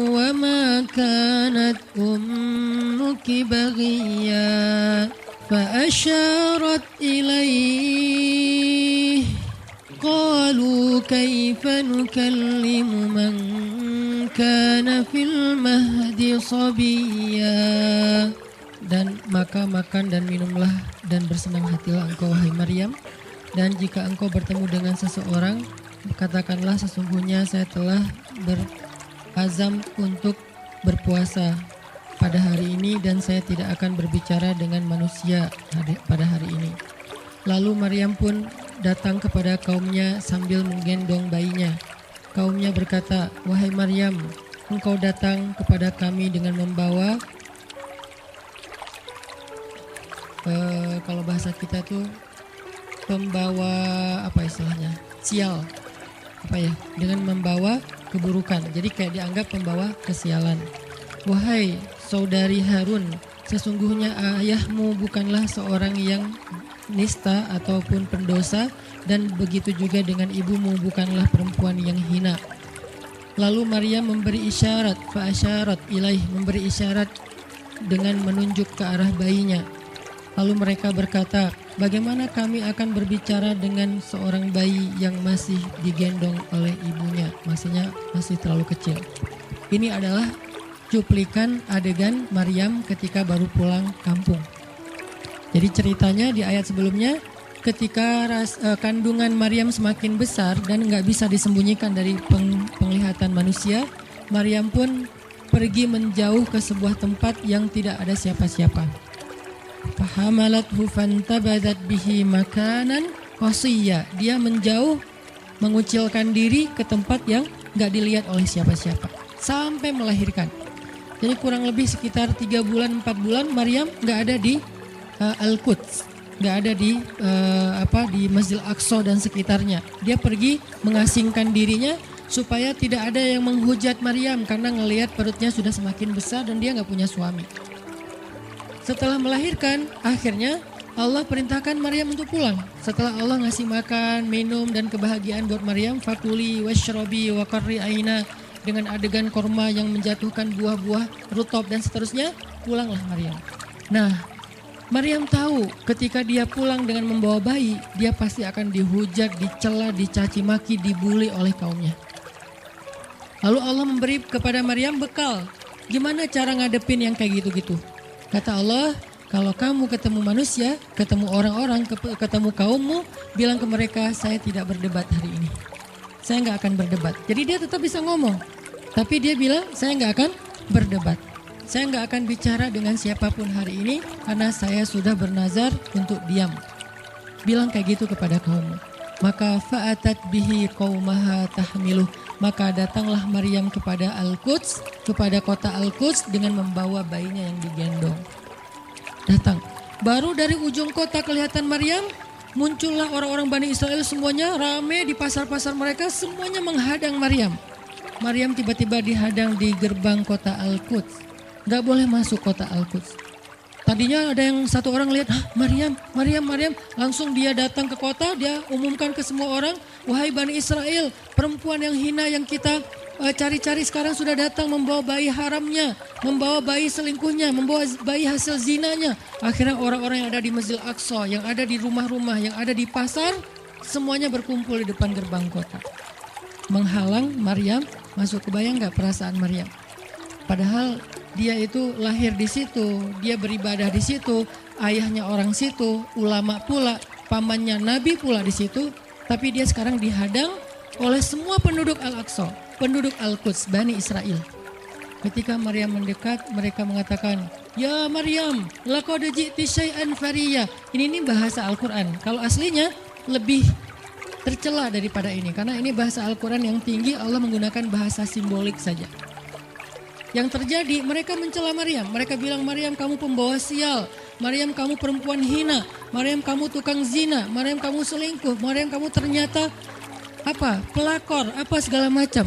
وما كانت أمك بغيا فأشارت إليه قالوا كيف نكلم من كان في المهد صبيا. Dan maka makan dan minumlah dan bersenang hatilah engkau wahai Maryam, dan jika engkau bertemu dengan seseorang katakanlah sesungguhnya saya telah berazam untuk berpuasa pada hari ini dan saya tidak akan berbicara dengan manusia pada hari ini. Lalu Maryam pun datang kepada kaumnya sambil menggendong bayinya. Kaumnya berkata, wahai Maryam, engkau datang kepada kami dengan membawa kalau bahasa kita tuh pembawa apa istilahnya, sial, apa ya, dengan membawa keburukan. Jadi kayak dianggap pembawa kesialan. Wahai saudari Harun, sesungguhnya ayahmu bukanlah seorang yang nista ataupun pendosa, dan begitu juga dengan ibumu bukanlah perempuan yang hina. Lalu Maryam memberi isyarat, fa'asyarat ilaih, memberi isyarat dengan menunjuk ke arah bayinya. Lalu mereka berkata, bagaimana kami akan berbicara dengan seorang bayi yang masih digendong oleh ibunya, maksudnya masih terlalu kecil. Ini adalah cuplikan adegan Maryam ketika baru pulang kampung. Jadi ceritanya di ayat sebelumnya, ketika kandungan Maryam semakin besar dan nggak bisa disembunyikan dari penglihatan manusia, Maryam pun pergi menjauh ke sebuah tempat yang tidak ada siapa-siapa. Fahamalathu fantabadat bihi makanan qasiyya. Dia menjauh, mengucilkan diri ke tempat yang gak dilihat oleh siapa-siapa sampai melahirkan. Jadi kurang lebih sekitar 3 bulan 4 bulan Maryam gak ada di Al-Quds, gak ada di di Masjidil Aqsa dan sekitarnya. Dia pergi mengasingkan dirinya supaya tidak ada yang menghujat Maryam karena ngelihat perutnya sudah semakin besar dan dia gak punya suami. Setelah melahirkan, akhirnya Allah perintahkan Maryam untuk pulang. Setelah Allah ngasih makan, minum dan kebahagiaan buat Maryam, fakuli washrabi wa qarri aina, dengan adegan korma yang menjatuhkan buah-buah rutop dan seterusnya, pulanglah Maryam. Nah, Maryam tahu ketika dia pulang dengan membawa bayi, dia pasti akan dihujat, dicela, dicaci maki, dibully oleh kaumnya. Lalu Allah memberi kepada Maryam bekal. Gimana cara ngadepin yang kayak gitu-gitu? Kata Allah, kalau kamu ketemu manusia, ketemu orang-orang, ketemu kaummu, bilang ke mereka, saya tidak berdebat hari ini. Saya nggak akan berdebat. Jadi dia tetap bisa ngomong. Tapi dia bilang, saya nggak akan berdebat. Saya nggak akan bicara dengan siapapun hari ini, karena saya sudah bernazar untuk diam. Bilang kayak gitu kepada kaummu. Maka fa'atat bihi qaumaha tahmiluh. Maka datanglah Maryam kepada Al-Quds, kepada kota Al-Quds dengan membawa bayinya yang digendong. Datang. Baru dari ujung kota kelihatan Maryam, muncullah orang-orang Bani Israel semuanya rame di pasar-pasar mereka, semuanya menghadang Maryam. Maryam tiba-tiba dihadang di gerbang kota Al-Quds. Gak boleh masuk kota Al-Quds. Tadinya ada yang satu orang lihat, Maryam. Langsung dia datang ke kota, dia umumkan ke semua orang, wahai Bani Israel, perempuan yang hina yang kita cari-cari sekarang sudah datang membawa bayi haramnya, membawa bayi selingkuhnya, membawa bayi hasil zinanya. Akhirnya orang-orang yang ada di Masjidil Aqsa, yang ada di rumah-rumah, yang ada di pasar, semuanya berkumpul di depan gerbang kota. Menghalang Maryam masuk. Kebayang gak perasaan Maryam? Padahal dia itu lahir di situ, dia beribadah di situ, ayahnya orang situ, ulama pula, pamannya Nabi pula di situ. Tapi dia sekarang dihadang oleh semua penduduk Al-Aqsa, penduduk Al-Quds, Bani Israel. Ketika Maryam mendekat, mereka mengatakan, ya Maryam, laqad ji'ti syai'an fariyya. Ini bahasa Al-Quran. Kalau aslinya lebih tercela daripada ini, karena ini bahasa Al-Quran yang tinggi, Allah menggunakan bahasa simbolik saja. Yang terjadi, mereka mencela Maryam. Mereka bilang, Maryam kamu pembawa sial, Maryam kamu perempuan hina, Maryam kamu tukang zina, Maryam kamu selingkuh, Maryam kamu ternyata pelakor, segala macam.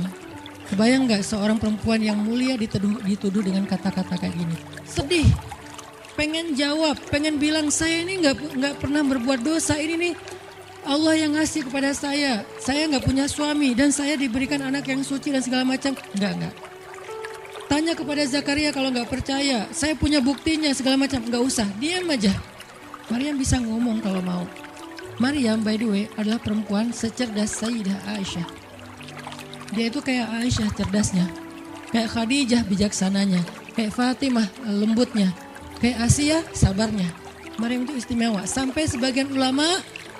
Kebayang gak seorang perempuan yang mulia dituduh dengan kata-kata kayak gini? Sedih, pengen jawab, pengen bilang, saya ini gak pernah berbuat dosa, ini nih Allah yang ngasih kepada saya gak punya suami dan saya diberikan anak yang suci dan segala macam. Enggak. Tanya kepada Zakaria kalau nggak percaya, saya punya buktinya segala macam. Nggak usah, diam aja. Maryam bisa ngomong kalau mau. Maryam by the way adalah perempuan secerdas Sayyidah Aisyah. Dia itu kayak Aisyah cerdasnya, kayak Khadijah bijaksananya, kayak Fatimah lembutnya, kayak Asia sabarnya. Maryam itu istimewa. Sampai sebagian ulama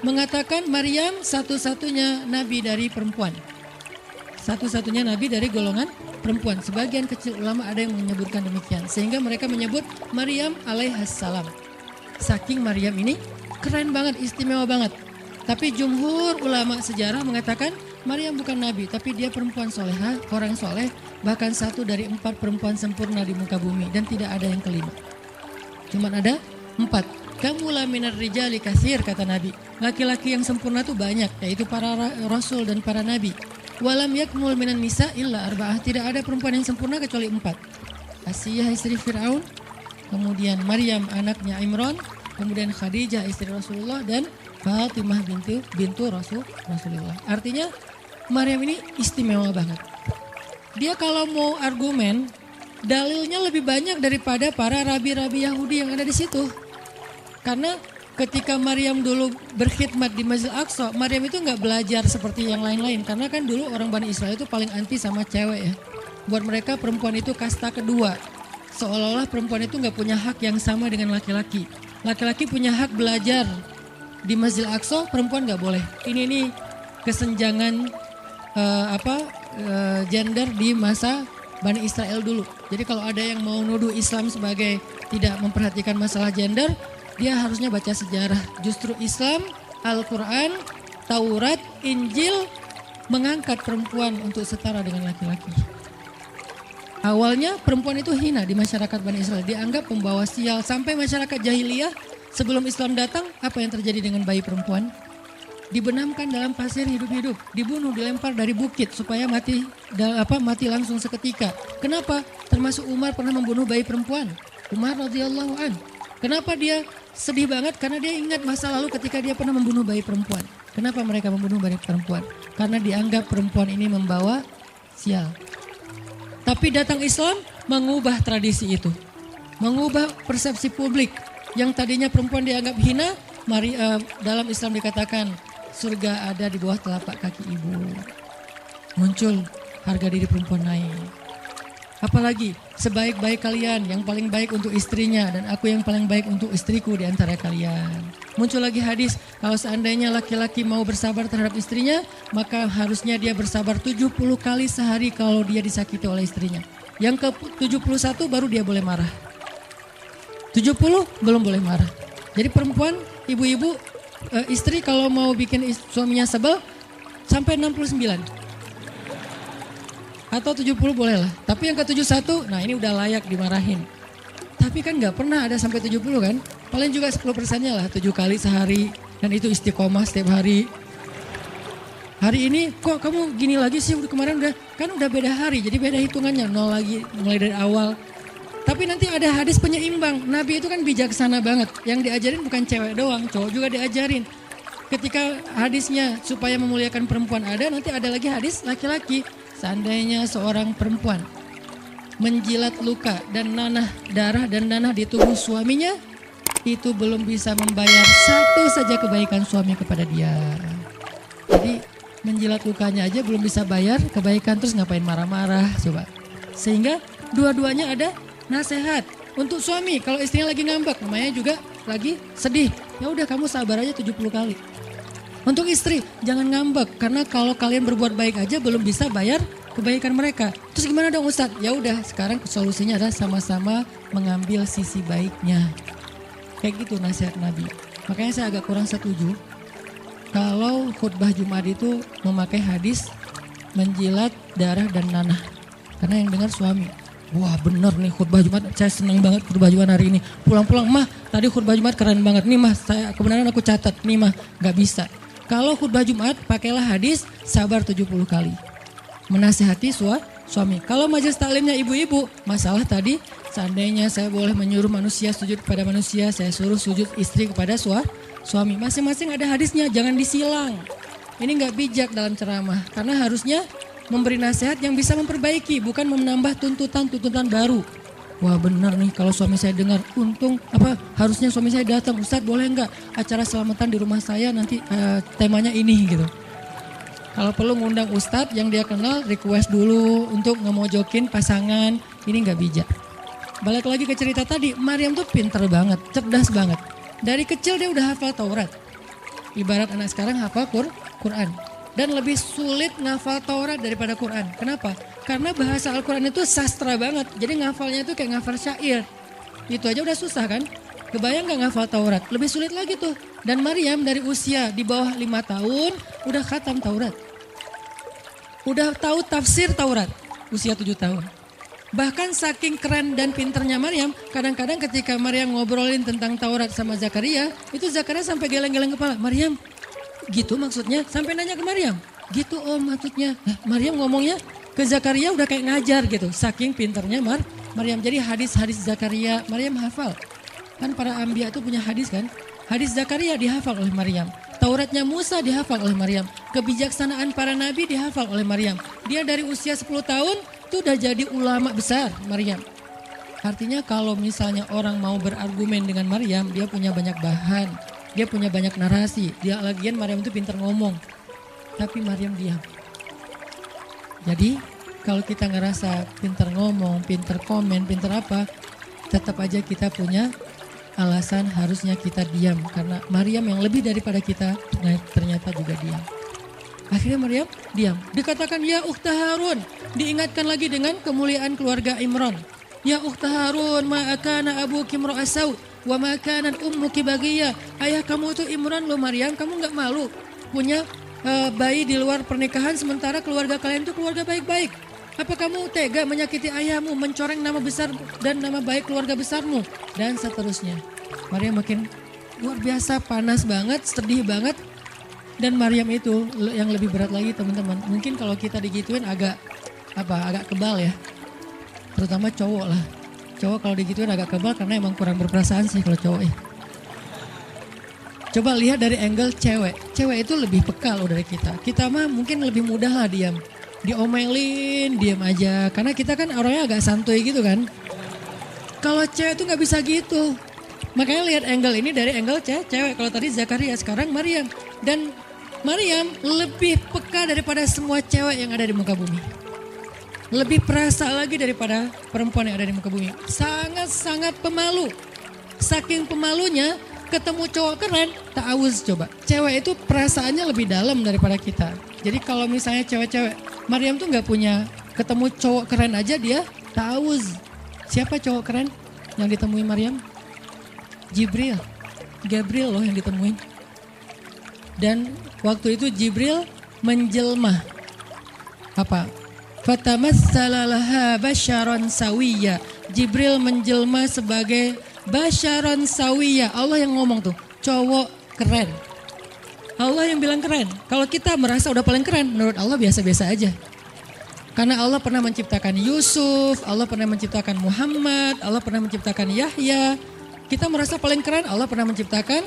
mengatakan Maryam satu-satunya nabi dari perempuan. Satu-satunya nabi dari golongan perempuan. Sebagian kecil ulama ada yang menyebutkan demikian. Sehingga mereka menyebut Maryam alaihassalam. Saking Maryam ini keren banget, istimewa banget. Tapi jumhur ulama sejarah mengatakan Maryam bukan nabi, tapi dia perempuan solehah, orang soleh. Bahkan 1 dari 4 perempuan sempurna di muka bumi. Dan tidak ada yang kelima. Cuman ada 4. Kamula minar rijali katsir, kata Nabi. Laki-laki yang sempurna itu banyak, yaitu para rasul dan para nabi. Walam yakmul minan nisa illa arba'ah. Tidak ada perempuan yang sempurna kecuali 4. Asiyah istri Fir'aun, kemudian Maryam anaknya Imran, kemudian Khadijah istri Rasulullah, dan Fatimah bintu Rasulullah. Artinya Maryam ini istimewa banget. Dia kalau mau argumen, dalilnya lebih banyak daripada para rabi-rabi Yahudi yang ada di situ. Karena ketika Maryam dulu berkhidmat di Masjidil Aqsa, Maryam itu nggak belajar seperti yang lain-lain. Karena kan dulu orang Bani Israel itu paling anti sama cewek ya. Buat mereka perempuan itu kasta kedua. Seolah-olah perempuan itu nggak punya hak yang sama dengan laki-laki. Laki-laki punya hak belajar di Masjidil Aqsa, perempuan nggak boleh. Ini kesenjangan gender di masa Bani Israel dulu. Jadi kalau ada yang mau nuduh Islam sebagai tidak memperhatikan masalah gender, dia harusnya baca sejarah. Justru Islam, Al-Quran, Taurat, Injil mengangkat perempuan untuk setara dengan laki-laki. Awalnya perempuan itu hina di masyarakat Bani Israel, dianggap pembawa sial. Sampai masyarakat jahiliyah sebelum Islam datang, apa yang terjadi dengan bayi perempuan? Dibenamkan dalam pasir hidup-hidup, dibunuh, dilempar dari bukit supaya mati langsung seketika. Kenapa? Termasuk Umar pernah membunuh bayi perempuan. Umar radhiyallahu an. Kenapa dia sedih banget? Karena dia ingat masa lalu ketika dia pernah membunuh bayi perempuan. Kenapa mereka membunuh bayi perempuan? Karena dianggap perempuan ini membawa sial. Tapi datang Islam mengubah tradisi itu. Mengubah persepsi publik. Yang tadinya perempuan dianggap hina, dalam Islam dikatakan surga ada di bawah telapak kaki ibu. Muncul harga diri perempuan naik. Apalagi sebaik-baik kalian yang paling baik untuk istrinya dan aku yang paling baik untuk istriku di antara kalian. Muncul lagi hadis kalau seandainya laki-laki mau bersabar terhadap istrinya, maka harusnya dia bersabar 70 kali sehari kalau dia disakiti oleh istrinya. Yang ke 71 baru dia boleh marah. 70 belum boleh marah. Jadi perempuan, ibu-ibu, istri kalau mau bikin suaminya sebel sampai 69. Atau 70 boleh lah. Tapi yang ke 71, nah ini udah layak dimarahin. Tapi kan gak pernah ada sampai 70 kan. Paling juga 10%-nya lah, 7 kali sehari. Dan itu istiqomah setiap hari. Hari ini kok kamu gini lagi sih, kemarin udah beda hari. Jadi beda hitungannya, 0 lagi mulai dari awal. Tapi nanti ada hadis penyeimbang. Nabi itu kan bijaksana banget. Yang diajarin bukan cewek doang, cowok juga diajarin. Ketika hadisnya supaya memuliakan perempuan ada, nanti ada lagi hadis laki-laki. Seandainya seorang perempuan menjilat luka dan darah dan nanah di tubuh suaminya, itu belum bisa membayar satu saja kebaikan suami kepada dia. Jadi menjilat lukanya aja belum bisa bayar kebaikan, terus ngapain marah-marah coba. Sehingga dua-duanya ada nasihat untuk suami. Kalau istrinya lagi ngambek, namanya juga lagi sedih, ya udah kamu sabar aja 70 kali. Untuk istri, jangan ngambek karena kalau kalian berbuat baik aja belum bisa bayar kebaikan mereka. Terus gimana dong Ustadz? Ya udah, sekarang solusinya adalah sama-sama mengambil sisi baiknya. Kayak gitu nasihat Nabi. Makanya saya agak kurang setuju kalau khutbah Jumat itu memakai hadis menjilat darah dan nanah. Karena yang dengar suami. Wah bener nih khutbah Jumat, saya senang banget khutbah Jumat hari ini. Pulang-pulang, mah tadi khutbah Jumat keren banget. Nih mah, kebenaran aku catat. Nih mah, gak bisa. Kalau khutbah Jumat, pakailah hadis sabar 70 kali. Menasihati suami. Kalau majelis taklimnya ibu-ibu, masalah tadi seandainya saya boleh menyuruh manusia sujud kepada manusia, saya suruh sujud istri kepada suami. Masing-masing ada hadisnya, jangan disilang. Ini gak bijak dalam ceramah, karena harusnya memberi nasihat yang bisa memperbaiki, bukan menambah tuntutan baru. Wah benar nih kalau suami saya dengar, harusnya suami saya datang, Ustadz boleh nggak acara selamatan di rumah saya nanti temanya ini gitu. Kalau perlu ngundang Ustadz yang dia kenal, request dulu untuk ngemojokin pasangan, ini nggak bijak. Balik lagi ke cerita tadi, Maryam tuh pinter banget, cerdas banget. Dari kecil dia udah hafal Taurat. Ibarat anak sekarang hafal Quran. Dan lebih sulit ngafal Taurat daripada Quran. Kenapa? Karena bahasa Al-Quran itu sastra banget. Jadi ngafalnya itu kayak ngafal syair. Itu aja udah susah kan? Kebayang gak ngafal Taurat? Lebih sulit lagi tuh. Dan Maryam dari usia di bawah 5 tahun udah khatam Taurat. Udah tahu tafsir Taurat. Usia 7 tahun. Bahkan saking keren dan pinternya Maryam, kadang-kadang ketika Maryam ngobrolin tentang Taurat sama Zakaria, itu Zakaria sampai geleng-geleng kepala. Maryam, gitu maksudnya? Sampai nanya ke Maryam. Gitu om maksudnya. Nah, Maryam ngomongnya ke Zakaria udah kayak ngajar gitu. Saking pinternya Maryam. Jadi hadis-hadis Zakaria Maryam hafal. Kan para anbiya itu punya hadis kan. Hadis Zakaria dihafal oleh Maryam. Tauratnya Musa dihafal oleh Maryam. Kebijaksanaan para nabi dihafal oleh Maryam. Dia dari usia 10 tahun itu udah jadi ulama besar Maryam. Artinya kalau misalnya orang mau berargumen dengan Maryam, dia punya banyak bahan. Dia punya banyak narasi. Dia lagian Maryam itu pintar ngomong. Tapi Maryam diam. Jadi kalau kita ngerasa pintar ngomong, pintar komen, pintar apa, tetap aja kita punya alasan harusnya kita diam. Karena Maryam yang lebih daripada kita ternyata juga diam. Akhirnya Maryam diam. Dikatakan ya ukhta Harun. Diingatkan lagi dengan kemuliaan keluarga Imran. Ya ukhta Harun ma akana abuki imra'asau wa ma kanat ummuki baghiya. Ayah kamu itu Imran loh Maryam, kamu enggak malu punya bayi di luar pernikahan sementara keluarga kalian itu keluarga baik-baik. Apa kamu tega menyakiti ayahmu, mencoreng nama besar dan nama baik keluarga besarmu? Dan seterusnya. Maryam makin luar biasa, panas banget, sedih banget. Dan Maryam itu yang lebih berat lagi teman-teman. Mungkin kalau kita digituin agak kebal ya. Terutama cowok lah. Cowok kalau digituin agak kebal karena emang kurang berperasaan sih kalau cowok ya. Coba lihat dari angle cewek. Cewek itu lebih peka loh dari kita. Kita mah mungkin lebih mudah lah diam. Diomelin, diam aja. Karena kita kan orangnya agak santuy gitu kan. Kalau cewek itu gak bisa gitu. Makanya lihat angle ini dari angle cewek. Kalau tadi Zakaria, sekarang Maryam. Dan Maryam lebih peka daripada semua cewek yang ada di muka bumi. Lebih perasa lagi daripada perempuan yang ada di muka bumi. Sangat-sangat pemalu. Saking pemalunya, ketemu cowok keren, ta'awuz coba. Cewek itu perasaannya lebih dalam daripada kita. Jadi kalau misalnya cewek-cewek, Maryam tuh gak punya, ketemu cowok keren aja dia ta'awuz. Siapa cowok keren yang ditemui Maryam? Jibril. Gabriel loh yang ditemuin. Dan waktu itu Jibril menjelma. Apa? Fatamassala laha basyaran sawiyya. Jibril menjelma sebagai basyaran sawiyya. Allah yang ngomong tuh, cowok keren. Allah yang bilang keren. Kalau kita merasa udah paling keren, menurut Allah biasa-biasa aja. Karena Allah pernah menciptakan Yusuf, Allah pernah menciptakan Muhammad, Allah pernah menciptakan Yahya. Kita merasa paling keren, Allah pernah menciptakan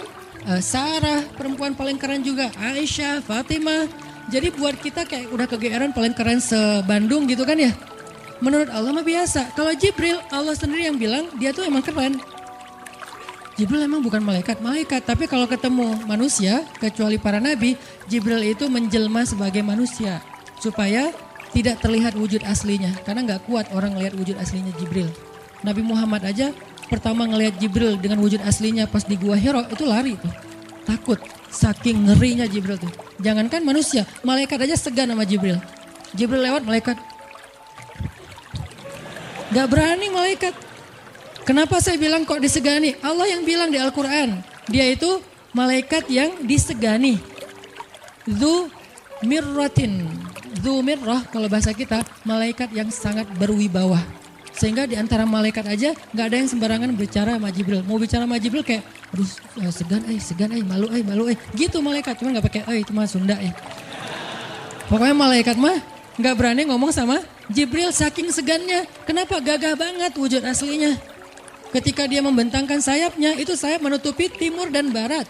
Sarah, perempuan paling keren juga, Aisyah, Fatimah. Jadi buat kita kayak udah kegeeran paling keren se-Bandung gitu kan ya. Menurut Allah mah biasa. Kalau Jibril, Allah sendiri yang bilang dia tuh emang keren. Jibril emang bukan malaikat, tapi kalau ketemu manusia, kecuali para nabi, Jibril itu menjelma sebagai manusia. Supaya tidak terlihat wujud aslinya. Karena gak kuat orang ngelihat wujud aslinya Jibril. Nabi Muhammad aja pertama ngelihat Jibril dengan wujud aslinya pas di Gua Hira itu lari tuh. Takut, saking ngerinya Jibril tuh. Jangankan manusia, malaikat aja segan sama Jibril. Jibril lewat, malaikat gak berani malaikat. Kenapa saya bilang kok disegani? Allah yang bilang di Al-Quran. Dia itu malaikat yang disegani. Dzu mirratin. Dzu mirrah kalau bahasa kita, malaikat yang sangat berwibawa. Sehingga di antara malaikat aja gak ada yang sembarangan bicara sama Jibril. Mau bicara sama Jibril kayak, aduh segan malu gitu malaikat, cuma gak pakai itu mah Sunda ya. Pokoknya malaikat mah gak berani ngomong sama Jibril saking segannya. Kenapa? Gagah banget wujud aslinya. Ketika dia membentangkan sayapnya, itu sayap menutupi timur dan barat.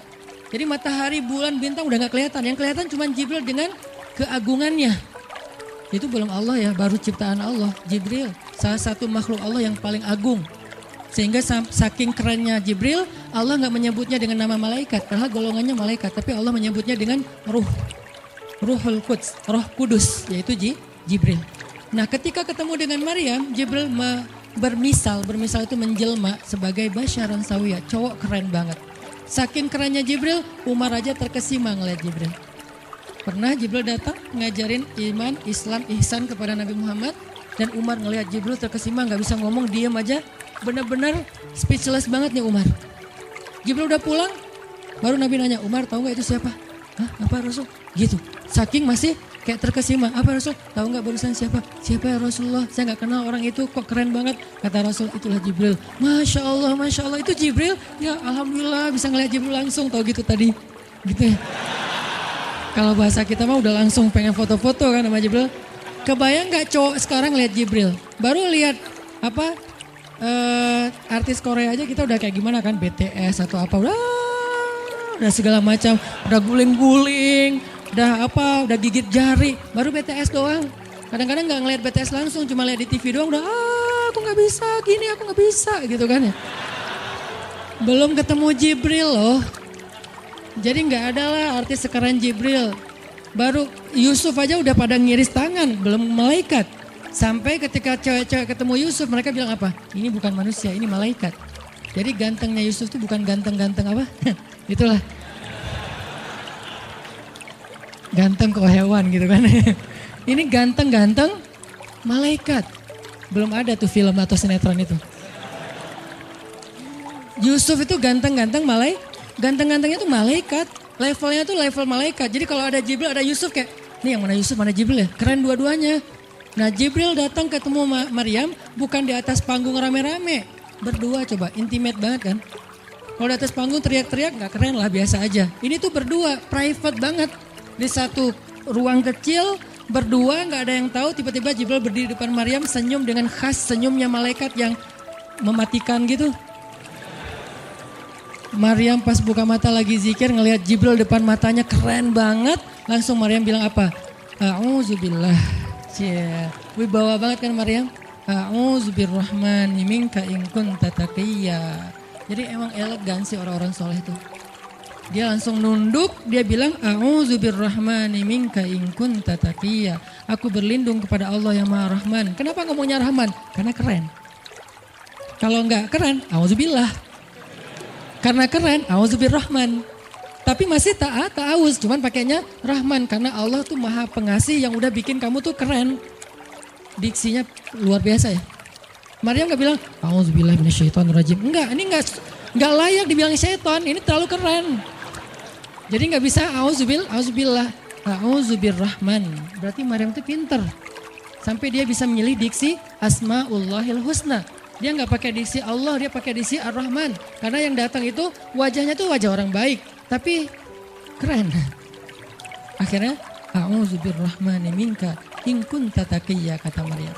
Jadi matahari, bulan, bintang udah gak kelihatan. Yang kelihatan cuma Jibril dengan keagungannya. Itu belum Allah ya, baru ciptaan Allah. Jibril, salah satu makhluk Allah yang paling agung. Sehingga saking kerennya Jibril, Allah gak menyebutnya dengan nama malaikat. Padahal golongannya malaikat, tapi Allah menyebutnya dengan Ruhul Quds, Roh Kudus, yaitu Jibril. Nah ketika ketemu dengan Maryam, Jibril bermisal itu menjelma sebagai basyaran sawiyah, cowok keren banget. Saking kerennya Jibril, Umar aja terkesima ngeliat Jibril. Pernah Jibril datang ngajarin iman, Islam, ihsan kepada Nabi Muhammad. Dan Umar ngelihat Jibril terkesima, gak bisa ngomong, diam aja. Benar-benar speechless banget nih Umar. Jibril udah pulang, baru Nabi nanya, Umar tahu gak itu siapa? Hah, apa Rasul? Gitu, saking masih kayak terkesima. Apa Rasul? Tahu gak barusan siapa? Siapa ya Rasulullah? Saya gak kenal orang itu, kok keren banget. Kata Rasul, itulah Jibril. Masya Allah, itu Jibril. Ya Alhamdulillah bisa ngelihat Jibril langsung, tahu gitu tadi. Gitu ya. Kalau bahasa kita mah udah langsung pengen foto-foto kan sama Jibril. Kebayang gak cowok sekarang lihat Jibril? Baru lihat artis Korea aja kita udah kayak gimana kan, BTS atau apa, udah segala macam, udah guling-guling, udah gigit jari, baru BTS doang. Kadang-kadang gak ngeliat BTS langsung, cuma lihat di TV doang, udah aku gak bisa gini, aku gak bisa gitu kan ya. Belum ketemu Jibril loh. Jadi gak ada lah artis sekeren Jibril. Baru Yusuf aja udah pada ngiris tangan, belum malaikat. Sampai ketika cewek-cewek ketemu Yusuf, mereka bilang apa? Ini bukan manusia, ini malaikat. Jadi gantengnya Yusuf itu bukan ganteng-ganteng apa? Itulah. Ganteng kok hewan gitu kan. Ini ganteng-ganteng malaikat. Belum ada tuh film atau sinetron itu. Yusuf itu ganteng-ganteng ganteng-gantengnya tuh malaikat. Levelnya tuh level malaikat. Jadi kalau ada Jibril, ada Yusuf kayak, nih yang mana Yusuf, mana Jibril ya? Keren dua-duanya. Nah Jibril datang ketemu Maryam bukan di atas panggung rame-rame. Berdua coba, intimate banget kan. Kalau di atas panggung teriak-teriak gak keren lah, biasa aja. Ini tuh berdua, private banget. Di satu ruang kecil, berdua gak ada yang tahu, tiba-tiba Jibril berdiri di depan Maryam, senyum dengan khas senyumnya malaikat yang mematikan gitu. Maryam pas buka mata lagi zikir ngelihat Jibril depan matanya keren banget. Langsung Maryam bilang apa? A'udzubillah. Cie, wibawa banget kan Maryam? A'udzubirrahmani minka in kunta taqiyya. Jadi emang elegan sih orang-orang soleh itu. Dia langsung nunduk, dia bilang A'udzubirrahmani minka in kunta taqiyya. Aku berlindung kepada Allah yang Maha Rahman. Kenapa ngomongnya Rahman? Karena keren. Kalau enggak keren, A'udzubillah. Karena keren, A'udzubirrahman. Tapi masih ta'awuz, cuman pakainya Rahman. Karena Allah tuh Maha Pengasih yang udah bikin kamu tuh keren. Diksinya luar biasa ya. Maryam gak bilang, A'udzubillah minasyaitonirrajim. Enggak, ini enggak layak dibilang syaitan, ini terlalu keren. Jadi gak bisa A'udzubillah, A'udzubirrahman. Berarti Maryam tuh pinter. Sampai dia bisa memilih diksi Asma'ullahil Husna. Dia nggak pakai diksi Allah, dia pakai diksi Ar-Rahman. Karena yang datang itu wajahnya tuh wajah orang baik, tapi keren. Akhirnya, A'udzubirrahmani minka in kunta taqiyya, kata Maryam.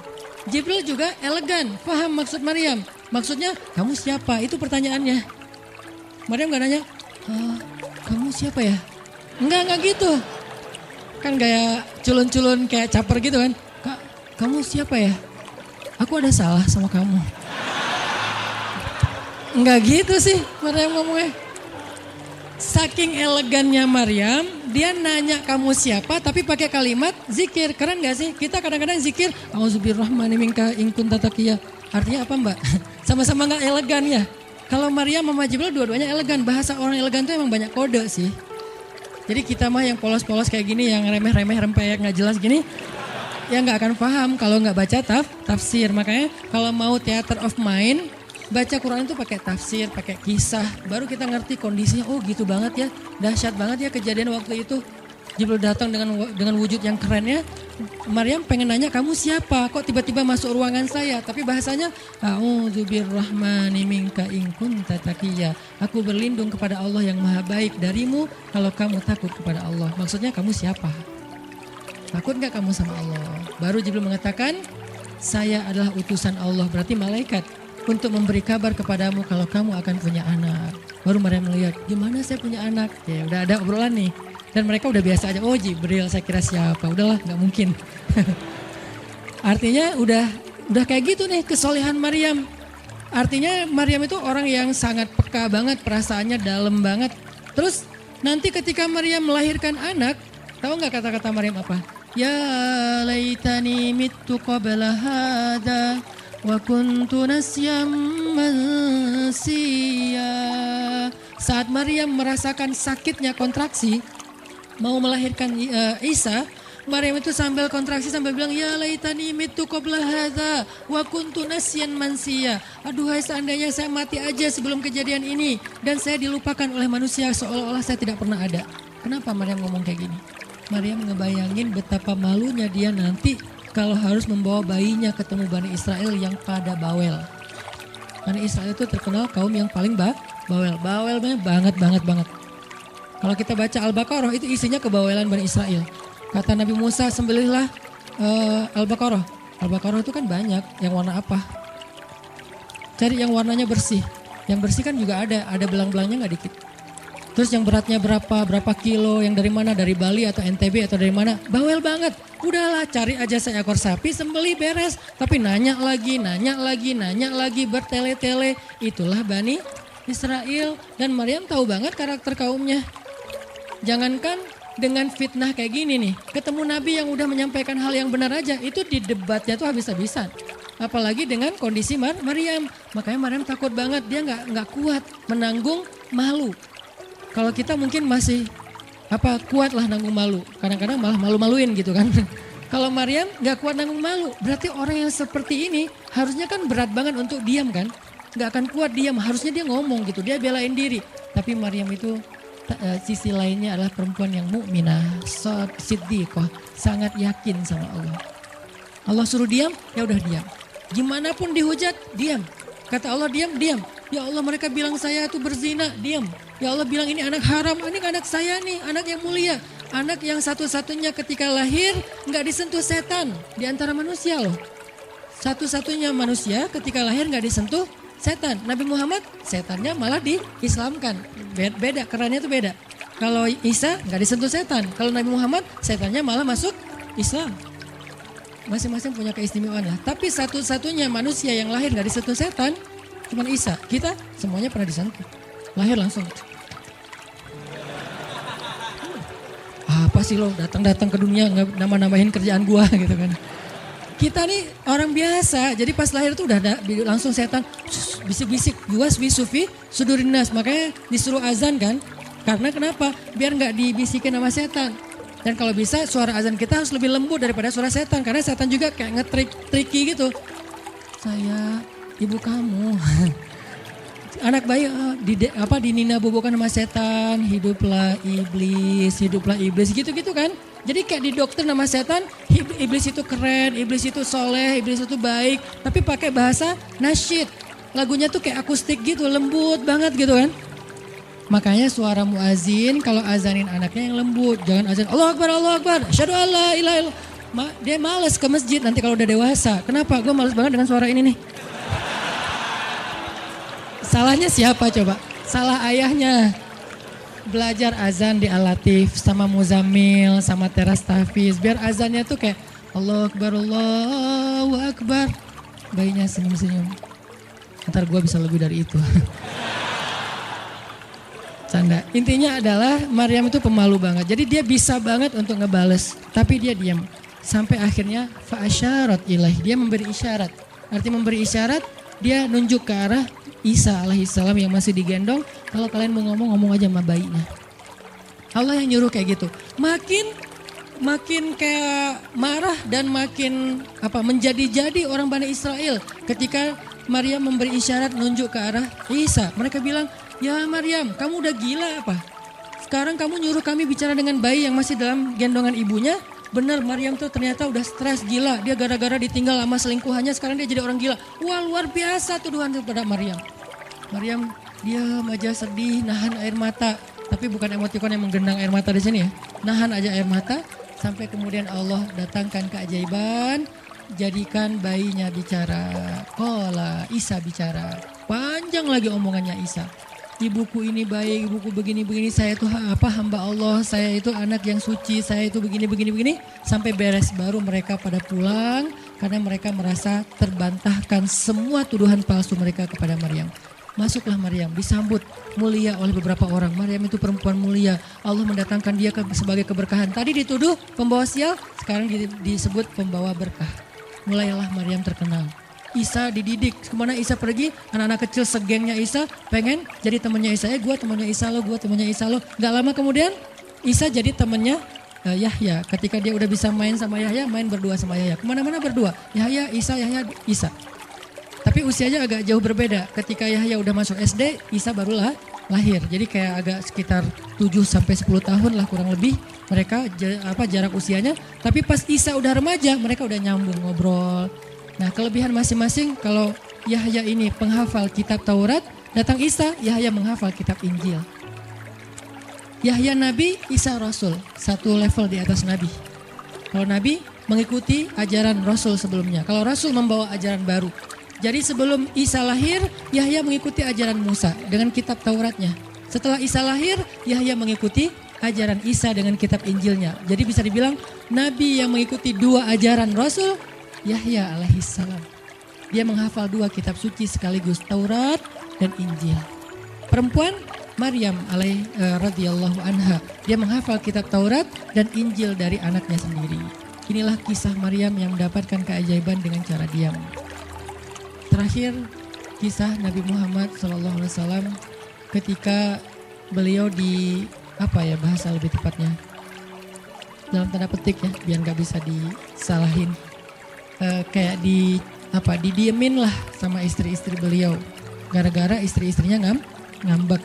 Jibril juga elegan, paham maksud Maryam. Maksudnya, kamu siapa? Itu pertanyaannya. Maryam nggak nanya, kamu siapa ya? Enggak gitu. Kan gaya culun-culun kayak caper gitu kan. Kak, kamu siapa ya? Aku ada salah sama kamu. Enggak gitu sih Maryam ngomongnya. Saking elegannya Maryam, dia nanya kamu siapa tapi pakai kalimat zikir. Keren gak sih? Kita kadang-kadang zikir, A'udzubirrahmani minka in kunta taqiyya. Artinya apa Mbak? Sama-sama gak elegan ya. Kalau Maryam sama Jibril dua-duanya elegan. Bahasa orang elegan tuh emang banyak kode sih. Jadi kita mah yang polos-polos kayak gini, yang remeh-remeh rempeyek gak jelas gini, ya nggak akan paham kalau nggak baca tafsir. Makanya kalau mau theater of mind, baca Quran itu pakai tafsir, pakai kisah, baru kita ngerti kondisinya. Oh gitu banget ya, dahsyat banget ya kejadian waktu itu. Jibril datang dengan wujud yang kerennya. Maryam pengen nanya, kamu siapa? Kok tiba-tiba masuk ruangan saya? Tapi bahasanya A'udzubirrahmani minka in kunta taqiyya. Aku berlindung kepada Allah yang Maha Baik darimu kalau kamu takut kepada Allah. Maksudnya kamu siapa? Takut gak kamu sama Allah? Baru Jibril mengatakan, saya adalah utusan Allah, berarti malaikat, untuk memberi kabar kepadamu kalau kamu akan punya anak. Baru Maryam melihat, gimana saya punya anak? Ya udah ada obrolan nih. Dan mereka udah biasa aja, oh Jibril saya kira siapa? Udahlah gak mungkin. Artinya udah kayak gitu nih kesolehan Maryam. Artinya Maryam itu orang yang sangat peka banget, perasaannya dalam banget. Terus nanti ketika Maryam melahirkan anak, tahu gak kata-kata Maryam apa? Ya laitani mittu qabla hada wa kuntu nasyam mansiya. Saat Maryam merasakan sakitnya kontraksi, mau melahirkan Isa, Maryam itu sambil kontraksi sambil bilang, ya laitani mittu qabla hadza wa kuntu nasyan mansiya. Aduhai seandainya saya mati aja sebelum kejadian ini dan saya dilupakan oleh manusia seolah-olah saya tidak pernah ada. Kenapa Maryam ngomong kayak gini? Maryam ngebayangin betapa malunya dia nanti kalau harus membawa bayinya ketemu Bani Israel yang pada bawel. Bani Israel itu terkenal kaum yang paling bawel. Bawelnya banget. Kalau kita baca Al-Baqarah itu isinya kebawelan Bani Israel. Kata Nabi Musa, sembelihlah Al-Baqarah. Al-Baqarah itu kan banyak, yang warna apa? Cari yang warnanya bersih. Yang bersih kan juga ada belang-belangnya gak dikit. Terus yang beratnya berapa kilo, yang dari mana, dari Bali atau NTB atau dari mana, bawel banget. Udahlah cari aja seekor sapi, sembelih beres. Tapi nanya lagi, bertele-tele. Itulah Bani Israel. Dan Maryam tahu banget karakter kaumnya. Jangankan dengan fitnah kayak gini nih, ketemu Nabi yang udah menyampaikan hal yang benar aja, itu di debatnya tuh habis-habisan. Apalagi dengan kondisi Maryam. Makanya Maryam takut banget, dia nggak kuat menanggung malu. Kalau kita mungkin masih kuatlah nanggung malu. Kadang-kadang malah malu-maluin gitu kan. Kalau Maryam gak kuat nanggung malu, berarti orang yang seperti ini harusnya kan berat banget untuk diam kan. Gak akan kuat diam, harusnya dia ngomong gitu, dia belain diri. Tapi Maryam itu sisi lainnya adalah perempuan yang mukminah, siddiqah, sangat yakin sama Allah. Allah suruh diam, ya udah diam. Gimana pun dihujat, diam. Kata Allah diam, diam. Ya Allah mereka bilang saya itu berzina, diam. Ya Allah bilang ini anak haram, ini anak saya nih, anak yang mulia. Anak yang satu-satunya ketika lahir nggak disentuh setan di antara manusia loh. Satu-satunya manusia ketika lahir nggak disentuh setan. Nabi Muhammad setannya malah diislamkan. Beda, kerannya itu beda. Kalau Isa nggak disentuh setan. Kalau Nabi Muhammad setannya malah masuk Islam. Masing-masing punya keistimewaan lah. Tapi satu-satunya manusia yang lahir nggak disentuh setan cuma Isa. Kita semuanya pernah disentuh. Lahir langsung. Apa sih lo datang-datang ke dunia nggak nambah-nambahin kerjaan gua gitu kan. Kita nih orang biasa, jadi pas lahir tuh udah ada langsung setan bisik-bisik, yuwas bisufi sudurinas, makanya disuruh azan kan. Karena kenapa? Biar nggak dibisikin sama setan. Dan kalau bisa suara azan kita harus lebih lembut daripada suara setan, karena setan juga kayak nge-tricky gitu. Saya ibu kamu. Anak bayi dinina bobokan sama setan, hiduplah iblis gitu-gitu kan. Jadi kayak di dokter nama setan, iblis itu keren, iblis itu soleh, iblis itu baik, tapi pakai bahasa nasyid. Lagunya tuh kayak akustik gitu, lembut banget gitu kan. Makanya suara muazin kalau azanin anaknya yang lembut, jangan azan Allahu Akbar, asyhadu alla ilaha illallah. Dia malas ke masjid nanti kalau udah dewasa. Kenapa? Gue malas banget dengan suara ini nih. Salahnya siapa coba? Salah ayahnya. Belajar azan di Al-Latif sama Muzammil sama Teras Tahfiz. Biar azannya tuh kayak Allahu Akbar, Allahu Akbar. Bayinya senyum-senyum. Ntar gue bisa lebih dari itu. Canda. Intinya adalah Maryam itu pemalu banget. Jadi dia bisa banget untuk ngebales. Tapi dia diam. Sampai akhirnya fa'asyarat ilaih. Dia memberi isyarat. Arti memberi isyarat, dia nunjuk ke arah Isa alaihissalam yang masih digendong. Kalau kalian mau ngomong aja sama bayinya. Allah yang nyuruh kayak gitu. Makin kayak marah dan makin menjadi-jadi orang Bani Israel ketika Maryam memberi isyarat nunjuk ke arah Isa. Mereka bilang, ya Maryam, kamu udah gila apa? Sekarang kamu nyuruh kami bicara dengan bayi yang masih dalam gendongan ibunya. Benar, Maryam tuh ternyata udah stres gila. Dia gara-gara ditinggal sama selingkuhannya, sekarang dia jadi orang gila. Wah, luar biasa tuduhan kepada Maryam. Maryam diam aja sedih, nahan air mata. Tapi bukan emotikon yang menggenang air mata di sini ya. Nahan aja air mata sampai kemudian Allah datangkan keajaiban, jadikan bayinya bicara. Qala, Isa bicara. Panjang lagi omongannya Isa. Ibuku ini baik, ibuku begini-begini, saya itu hamba Allah, saya itu anak yang suci, saya itu begini-begini. Sampai beres baru mereka pada pulang karena mereka merasa terbantahkan semua tuduhan palsu mereka kepada Maryam. Masuklah Maryam, disambut mulia oleh beberapa orang. Maryam itu perempuan mulia, Allah mendatangkan dia sebagai keberkahan. Tadi dituduh pembawa sial, sekarang disebut pembawa berkah. Mulailah Maryam terkenal. Isa dididik, kemana Isa pergi, anak-anak kecil segengnya Isa pengen jadi temannya Isa. Gue temannya Isa lo, gue temannya Isa lo. Gak lama kemudian Isa jadi temannya Yahya. Ketika dia udah bisa main sama Yahya, main berdua sama Yahya. Kemana-mana berdua, Yahya, Isa. Tapi usianya agak jauh berbeda. Ketika Yahya udah masuk SD, Isa barulah lahir. Jadi kayak agak sekitar 7-10 tahun lah kurang lebih mereka jarak usianya. Tapi pas Isa udah remaja, mereka udah nyambung ngobrol. Nah, kelebihan masing-masing, kalau Yahya ini penghafal kitab Taurat, datang Isa, Yahya menghafal kitab Injil. Yahya Nabi, Isa Rasul, satu level di atas Nabi. Kalau Nabi mengikuti ajaran Rasul sebelumnya, kalau Rasul membawa ajaran baru. Jadi sebelum Isa lahir, Yahya mengikuti ajaran Musa dengan kitab Tauratnya. Setelah Isa lahir, Yahya mengikuti ajaran Isa dengan kitab Injilnya. Jadi bisa dibilang Nabi yang mengikuti dua ajaran Rasul, Yahya alaihissalam. Dia menghafal dua kitab suci sekaligus, Taurat dan Injil. Perempuan Maryam radhiyallahu anha, dia menghafal kitab Taurat dan Injil dari anaknya sendiri. Inilah kisah Maryam yang mendapatkan keajaiban dengan cara diam. Terakhir kisah Nabi Muhammad SAW ketika beliau apa ya bahasa lebih tepatnya, dalam tanda petik ya, biar nggak bisa disalahin. Kayak didiemin lah sama istri-istri beliau. Gara-gara istri-istrinya ngambek.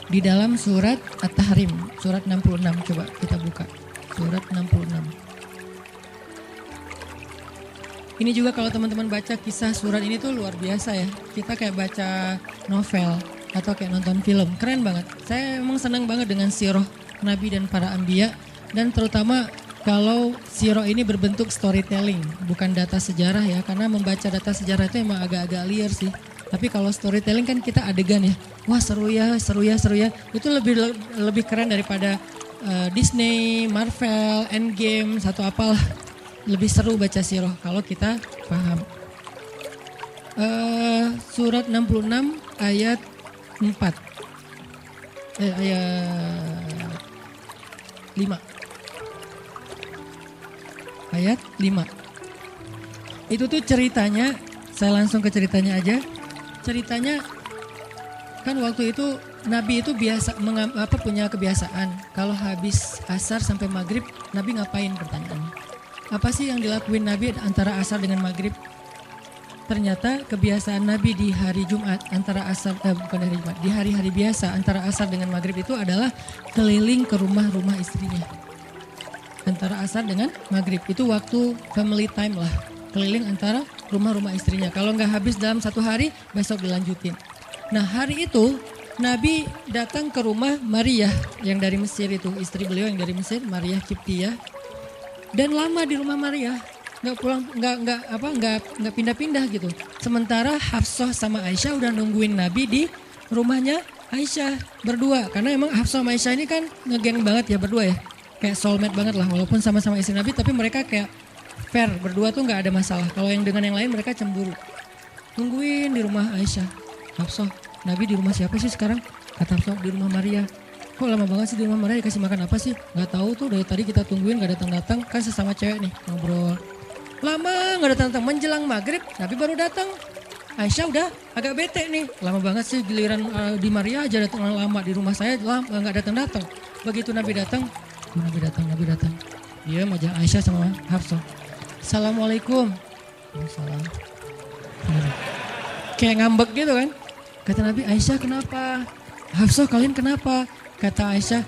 Di dalam surat At-Tahrim, surat 66, coba kita buka. Surat 66. Ini juga kalau teman-teman baca kisah surat ini tuh luar biasa ya. Kita kayak baca novel atau kayak nonton film, keren banget. Saya emang senang banget dengan sirah Nabi dan para anbiya, dan terutama kalau sirah ini berbentuk storytelling, bukan data sejarah ya. Karena membaca data sejarah itu emang agak-agak liar sih. Tapi kalau storytelling kan kita adegan ya. Wah seru ya. Itu lebih keren daripada Disney, Marvel, Endgame, satu apalah. Lebih seru baca sirah kalau kita paham. Surat 66 ayat 4. Ayat 5. Ayat 5. Itu tuh ceritanya, saya langsung ke ceritanya aja. Ceritanya kan waktu itu Nabi itu punya kebiasaan kalau habis asar sampai maghrib Nabi ngapain, pertanyaannya. Apa sih yang dilakuin Nabi antara asar dengan maghrib? Ternyata kebiasaan Nabi di hari Jumat antara asar bukan hari Jumat, di hari-hari biasa antara asar dengan maghrib itu adalah keliling ke rumah-rumah istrinya. Antara asar dengan maghrib itu waktu family time lah, keliling antara rumah-rumah istrinya. Kalau nggak habis dalam satu hari, besok dilanjutin. Nah hari itu Nabi datang ke rumah Maria yang dari Mesir itu, istri beliau yang dari Mesir, Maria Kiptiyah. Dan lama di rumah Maria, nggak pulang, nggak pindah-pindah gitu. Sementara Hafsah sama Aisyah udah nungguin Nabi di rumahnya Aisyah berdua. Karena emang Hafsah sama Aisyah ini kan ngegeng banget ya berdua ya, kayak soulmate banget lah. Walaupun sama-sama istri Nabi, tapi mereka kayak fair berdua tuh nggak ada masalah. Kalau yang dengan yang lain mereka cemburu. Nungguin di rumah Aisyah. Hafsah, Nabi di rumah siapa sih sekarang? Kata Hafsah, di rumah Maria. Kok lama banget sih di rumah Maria, dikasih makan apa sih? Gak tahu tuh, dari tadi kita tungguin gak datang-datang. Kan sesama cewek nih ngobrol. Lama gak datang-datang, menjelang maghrib Nabi baru datang. Aisyah udah agak bete nih. Lama banget sih giliran di Maria aja datang lama, di rumah saya gak datang-datang. Begitu Nabi datang. Nabi datang. Diam aja Aisyah sama Hafsah. Assalamualaikum. Waalaikumsalam. Kayak ngambek gitu kan. Kata Nabi, Aisyah kenapa? Hafsah kalian kenapa? Kata Aisyah,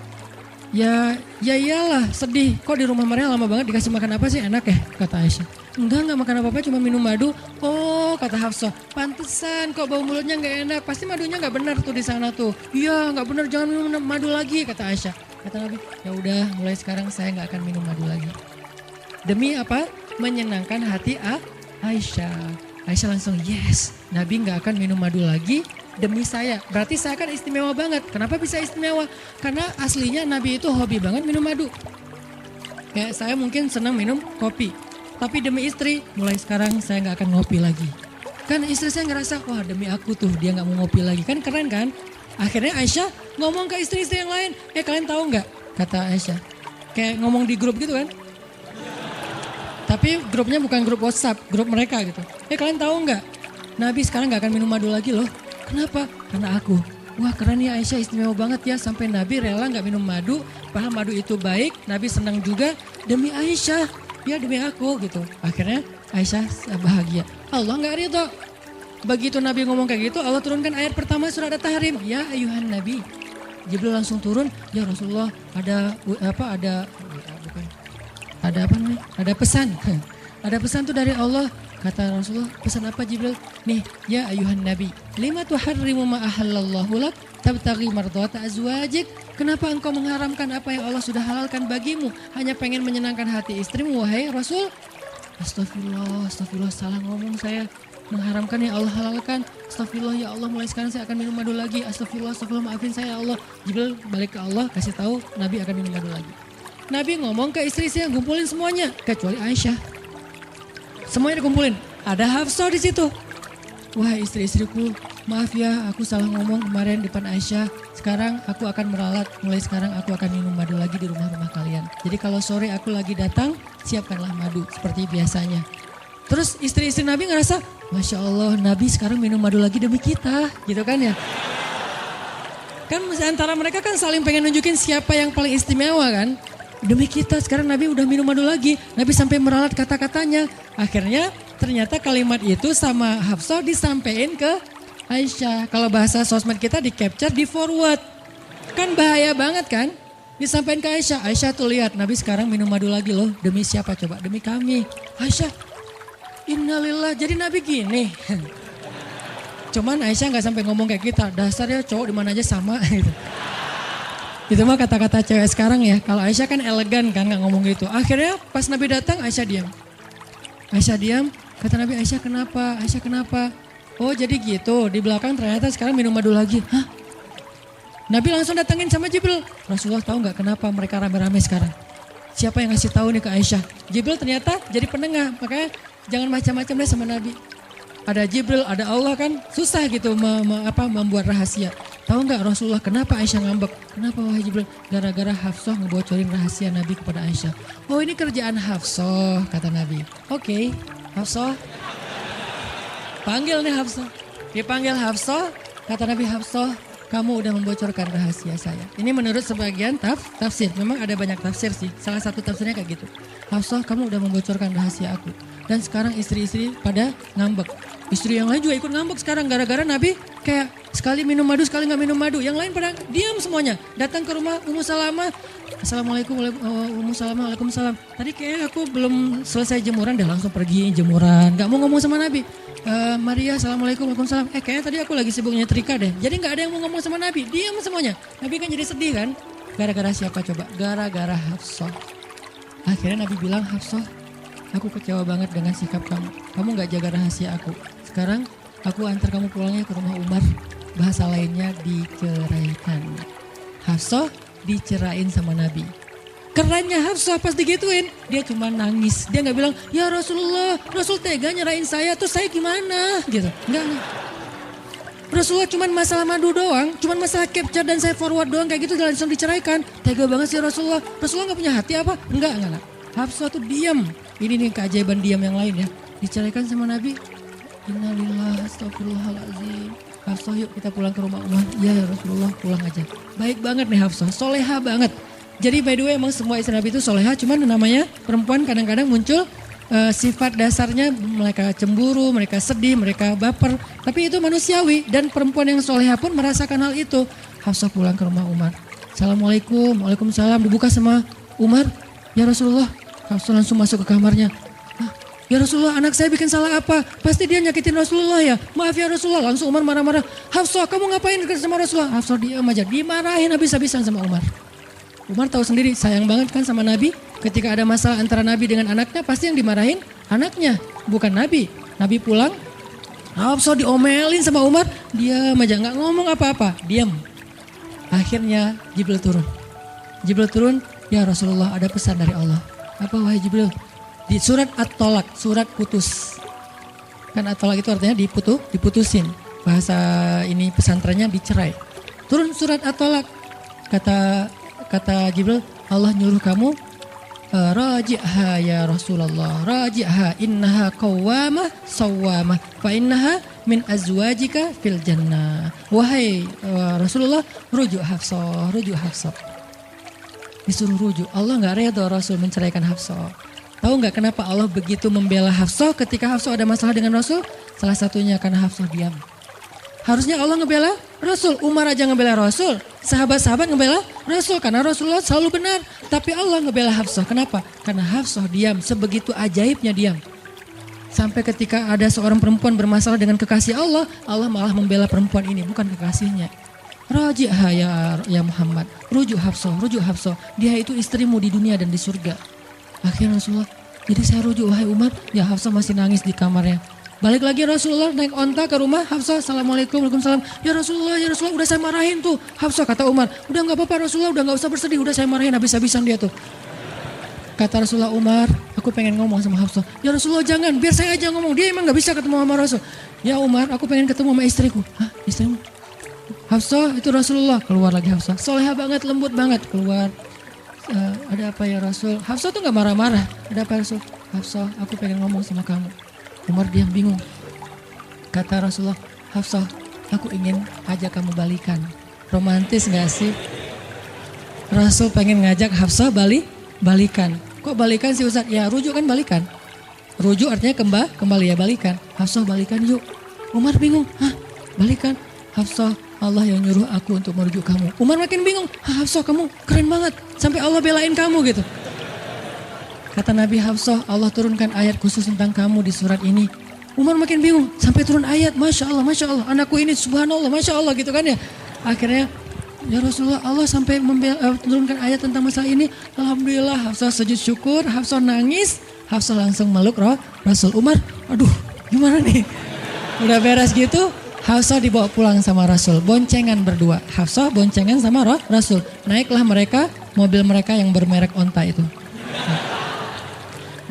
ya iyalah sedih. Kok di rumah Maria lama banget dikasih makan apa sih, enak ya? Kata Aisyah. Enggak makan apa-apa, cuma minum madu. Oh kata Hafsah, pantesan kok bau mulutnya gak enak. Pasti madunya gak benar tuh di sana tuh. Iya gak benar, jangan minum madu lagi kata Aisyah. Kata Nabi, ya udah mulai sekarang saya gak akan minum madu lagi. Demi apa? Menyenangkan hati Aisyah. Aisyah langsung yes, Nabi gak akan minum madu lagi. Demi saya, berarti saya kan istimewa banget. Kenapa bisa istimewa? Karena aslinya Nabi itu hobi banget minum madu. Kayak saya mungkin senang minum kopi. Tapi demi istri, mulai sekarang saya gak akan ngopi lagi. Kan istri saya ngerasa, wah demi aku tuh dia gak mau ngopi lagi. Kan keren kan? Akhirnya Aisyah ngomong ke istri-istri yang lain. Kalian tahu gak? Kata Aisyah. Kayak ngomong di grup gitu kan? Tapi grupnya bukan grup WhatsApp, grup mereka gitu. Kalian tahu gak? Nabi sekarang gak akan minum madu lagi loh. Kenapa? Karena aku. Wah keren ya Aisyah, istimewa banget ya. Sampai Nabi rela gak minum madu. Paham madu itu baik. Nabi senang juga demi Aisyah. Ya demi aku gitu. Akhirnya Aisyah bahagia. Allah gak ridho. Begitu Nabi ngomong kayak gitu, Allah turunkan ayat pertama surat At-Tahrim. Ya ayuhan Nabi. Jibril langsung turun. Ya Rasulullah ada pesan. Ada pesan tuh dari Allah. Kata Rasulullah, pesan apa Jibril? Nih, ya ayuhan Nabi, lima tuharrimu ma ahallallahu lak tabtaghi mardhata azwajik. Kenapa engkau mengharamkan apa yang Allah sudah halalkan bagimu? Hanya pengen menyenangkan hati istrimu, wahai Rasul? Astagfirullah, salah ngomong saya. Mengharamkan yang Allah halalkan. Astagfirullah ya Allah, mulai sekarang saya akan minum madu lagi. Astagfirullah, maafin saya ya Allah. Jibril balik ke Allah, kasih tahu Nabi akan minum madu lagi. Nabi ngomong ke istri-istri yang ngumpulin semuanya, kecuali Aisyah. Semuanya dikumpulin. Ada Hafsah di situ. Wah istri-istriku, maaf ya aku salah ngomong kemarin depan Aisyah. Sekarang aku akan meralat. Mulai sekarang aku akan minum madu lagi di rumah-rumah kalian. Jadi kalau sore aku lagi datang, siapkanlah madu seperti biasanya. Terus istri-istri Nabi ngerasa, Masya Allah Nabi sekarang minum madu lagi demi kita. Gitu kan ya. Kan antara mereka kan saling pengen nunjukin siapa yang paling istimewa kan. Demi kita sekarang Nabi udah minum madu lagi. Nabi sampai meralat kata-katanya. Akhirnya ternyata kalimat itu sama Hafsah disampaikan ke Aisyah. Kalau bahasa sosmed kita di capture, di forward. Kan bahaya banget kan. Disampaikan ke Aisyah. Aisyah tuh lihat Nabi sekarang minum madu lagi loh. Demi siapa coba? Demi kami. Aisyah, innalillah, jadi Nabi gini. Cuman Aisyah gak sampai ngomong kayak kita. Dasarnya cowok dimana aja sama gitu. Itu mah kata-kata cewek sekarang ya. Kalau Aisyah kan elegan kan gak ngomong gitu. Akhirnya pas Nabi datang Aisyah diam. Aisyah diam. Kata Nabi, Aisyah kenapa? Aisyah kenapa? Oh jadi gitu. Di belakang ternyata sekarang minum madu lagi. Hah? Nabi langsung datangin sama Jibril. Rasulullah tahu gak kenapa mereka rame-rame sekarang? Siapa yang ngasih tahu nih ke Aisyah? Jibril ternyata jadi penengah. Makanya jangan macam-macam deh sama Nabi. Ada Jibril, ada Allah kan susah gitu membuat rahasia. Tahu nggak Rasulullah kenapa Aisyah ngambek? Kenapa wahai Jibril? Gara-gara Hafsah ngebocorin rahasia Nabi kepada Aisyah. Oh ini kerjaan Hafsah kata Nabi. Oke, Hafsah. Panggil nih Hafsah. Dipanggil Hafsah, kata Nabi Hafsah, kamu udah membocorkan rahasia saya. Ini menurut sebagian tafsir. Memang ada banyak tafsir sih. Salah satu tafsirnya kayak gitu. Hafsah kamu udah membocorkan rahasia aku. Dan sekarang istri-istri pada ngambek. Istri yang lain juga ikut ngambek sekarang gara-gara Nabi kayak sekali minum madu, sekali gak minum madu. Yang lain pada diam semuanya. Datang ke rumah Ummu Salamah. Assalamualaikum Ummu Salamah, waalaikumsalam. Tadi kayak aku belum selesai jemuran, dah langsung pergi jemuran. Gak mau ngomong sama Nabi. Maria, assalamualaikum, waalaikumsalam. Kayaknya tadi aku lagi sibuk nyetrika deh. Jadi gak ada yang mau ngomong sama Nabi. Diam semuanya. Nabi kan jadi sedih kan. Gara-gara siapa coba? Gara-gara Hafsah. Akhirnya Nabi bilang, Hafsah, aku kecewa banget dengan sikap kamu. Kamu gak jaga rahasia aku. Sekarang aku antar kamu pulangnya ke rumah Umar. Bahasa lainnya diceraikan. Hafsah dicerain sama Nabi. Kerennya Hafsah pas digituin, dia cuma nangis. Dia gak bilang, ya Rasulullah, Rasul tega nyerain saya, terus saya gimana? Gitu. Enggak. Rasulullah cuma masalah madu doang, cuma masalah capture dan saya forward doang kayak gitu, langsung diceraikan. Tega banget sih Rasulullah. Rasulullah gak punya hati apa? Enggak. Hafsah tuh diam. Ini nih keajaiban diam yang lain ya. Diceraikan sama Nabi. Innalillah, astagfirullahaladzim. Hafsah yuk kita pulang ke rumah Umar. Ya Rasulullah pulang aja. Baik banget nih Hafsah, soleha banget. Jadi by the way emang semua istri Nabi itu soleha. Cuman namanya perempuan kadang-kadang muncul sifat dasarnya mereka cemburu, mereka sedih, mereka baper. Tapi itu manusiawi dan perempuan yang soleha pun merasakan hal itu. Hafsah pulang ke rumah Umar. Assalamualaikum, waalaikumsalam. Dibuka sama Umar. Ya Rasulullah. Hafsah langsung masuk ke kamarnya. Ya Rasulullah, anak saya bikin salah apa? Pasti dia nyakitin Rasulullah ya. Maaf ya Rasulullah. Langsung Umar marah-marah. Hafsah, kamu ngapain dekat sama Rasulullah? Hafsah diam aja. Dimarahin habis-habisan sama Umar. Umar tahu sendiri, sayang banget kan sama Nabi. Ketika ada masalah antara Nabi dengan anaknya, pasti yang dimarahin anaknya, bukan Nabi. Nabi pulang, Hafsah diomelin sama Umar. Diam aja, nggak ngomong apa-apa. Diam. Akhirnya Jibril turun. Jibril turun, ya Rasulullah ada pesan dari Allah. Apa wahai Jibril? Di surat At-Tolak, surat putus. Kan At-Tolak itu artinya diputusin. Bahasa ini pesantrennya dicerai. Turun surat At-Tolak. Kata Jibril, Allah nyuruh kamu raji'ha ya Rasulullah. Raji'ha innaha qawwamah sawwamah. Fa innaha min azwajika fil jannah. Wahai Rasulullah, rujuk Hafsah, rujuk Hafsah. Disuruh rujuk. Allah gak reda Rasul menceraikan Hafsah. Tahu nggak kenapa Allah begitu membela Hafsah ketika Hafsah ada masalah dengan Rasul? Salah satunya karena Hafsah diam. Harusnya Allah ngebela Rasul. Umar aja ngebela Rasul. Sahabat-sahabat ngebela Rasul karena Rasulullah selalu benar. Tapi Allah ngebela Hafsah. Kenapa? Karena Hafsah diam. Sebegitu ajaibnya diam. Sampai ketika ada seorang perempuan bermasalah dengan kekasih Allah, Allah malah membela perempuan ini, bukan kekasihnya. Raji'ha ya Muhammad. Rujuk Hafsah, rujuk Hafsah. Dia itu istrimu di dunia dan di surga. Akhirnya Rasulullah, jadi saya rujuk wahai Umar. Ya Hafsah masih nangis di kamarnya. Balik lagi Rasulullah naik onta ke rumah Hafsah. Assalamualaikum, waalaikumsalam. Ya Rasulullah udah saya marahin tuh. Hafsah kata Umar, udah gak apa-apa Rasulullah, udah gak usah bersedih. Udah saya marahin habis-habisan dia tuh. Kata Rasulullah, Umar, aku pengen ngomong sama Hafsah. Ya Rasulullah jangan, biar saya aja ngomong. Dia emang gak bisa ketemu sama Rasul. Ya Umar, aku pengen ketemu sama istriku. Hah, istrimu? Hafsah itu Rasulullah. Keluar lagi Hafsah. Soleha banget, lembut banget. Keluar. Ada apa ya Rasul? Hafsah tuh gak marah-marah. Ada apa Rasul? Hafsah, aku pengen ngomong sama kamu. Umar diam bingung. Kata Rasulullah, Hafsah, aku ingin ajak kamu balikan. Romantis gak sih? Rasul pengen ngajak Hafsah balikan. Kok balikan sih Ustaz? Ya rujuk kan balikan. Rujuk artinya kembali ya balikan. Hafsah balikan yuk. Umar bingung, hah balikan? Hafsah, Allah yang nyuruh aku untuk merujuk kamu. Umar makin bingung, Hafsah kamu keren banget. Sampai Allah belain kamu gitu. Kata Nabi, Hafsah, Allah turunkan ayat khusus tentang kamu di surat ini. Umar makin bingung, sampai turun ayat, Masya Allah, anakku ini subhanallah, Masya Allah gitu kan ya. Akhirnya, ya Rasulullah, Allah sampai menurunkan ayat tentang masalah ini. Alhamdulillah, Hafsah sujud syukur, Hafsah nangis, Hafsah langsung meluk Rasul. Umar, aduh gimana nih? Udah beres gitu, Hafsah dibawa pulang sama Rasul. Boncengan berdua, Hafsah boncengan sama Rasul. Naiklah mereka, mobil mereka yang bermerek onta itu.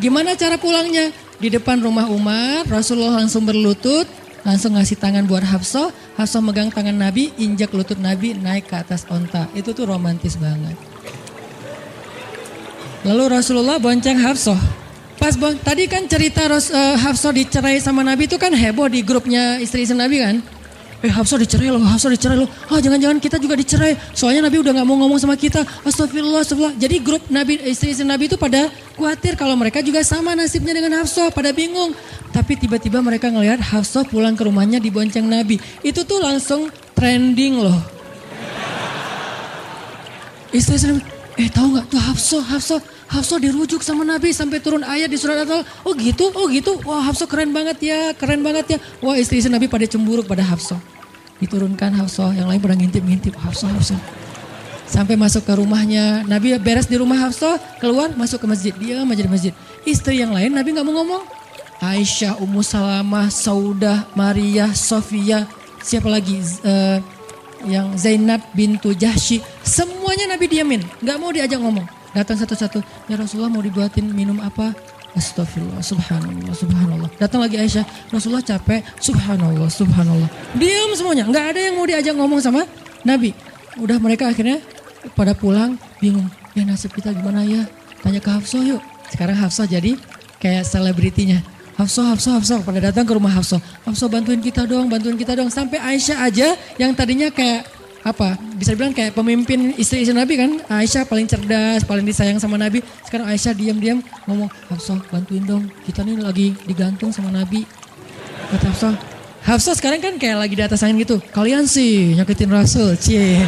Gimana cara pulangnya? Di depan rumah Umar, Rasulullah langsung berlutut, langsung ngasih tangan buat Hafsah. Hafsah megang tangan Nabi, injak lutut Nabi, naik ke atas onta. Itu tuh romantis banget. Lalu Rasulullah bonceng Hafsah. Tadi kan cerita Hafsah dicerai sama Nabi itu kan heboh di grupnya istri-istri Nabi kan. Hafsah dicerai loh. Jangan-jangan kita juga dicerai. Soalnya Nabi udah gak mau ngomong sama kita. Astagfirullah. Jadi grup Nabi, istri-istri Nabi itu pada khawatir kalau mereka juga sama nasibnya dengan Hafsah. Pada bingung. Tapi tiba-tiba mereka ngelihat Hafsah pulang ke rumahnya dibonceng Nabi. Itu tuh langsung trending loh. Istri-istri Nabi, tahu gak tuh Hafsah dirujuk sama Nabi sampai turun ayat di surat At-Talaq. Oh gitu. Wah Hafsah keren banget ya. Wah istri-istri Nabi pada cemburu pada Hafsah. Diturunkan Hafsah, yang lain pada ngintip Hafsah. Sampai masuk ke rumahnya, Nabi beres di rumah Hafsah, keluar masuk ke masjid, dia aja di masjid. Istri yang lain Nabi gak mau ngomong. Aisyah, Ummu Salamah, Saudah, Maria, Sofia, siapa lagi? Yang Zainab bintu Jahsy, semuanya Nabi diamin, gak mau diajak ngomong. Datang satu-satu, ya Rasulullah mau dibuatin minum apa? Astagfirullah, subhanallah. Datang lagi Aisyah, Rasulullah capek, subhanallah. Diam semuanya, nggak ada yang mau diajak ngomong sama Nabi. Udah mereka akhirnya pada pulang, bingung. Ya nasib kita gimana ya? Tanya ke Hafsah yuk. Sekarang Hafsah jadi kayak selebritinya. Hafsah, pada datang ke rumah Hafsah. Hafsah bantuin kita dong. Sampai Aisyah aja yang tadinya kayak bisa dibilang kayak pemimpin istri-istri Nabi kan. Aisyah paling cerdas, paling disayang sama Nabi. Sekarang Aisyah diam-diam ngomong, Hafsah bantuin dong, kita nih lagi digantung sama Nabi. Kata Hafsah sekarang kan kayak lagi di atas angin gitu. Kalian sih nyakitin Rasul, cie.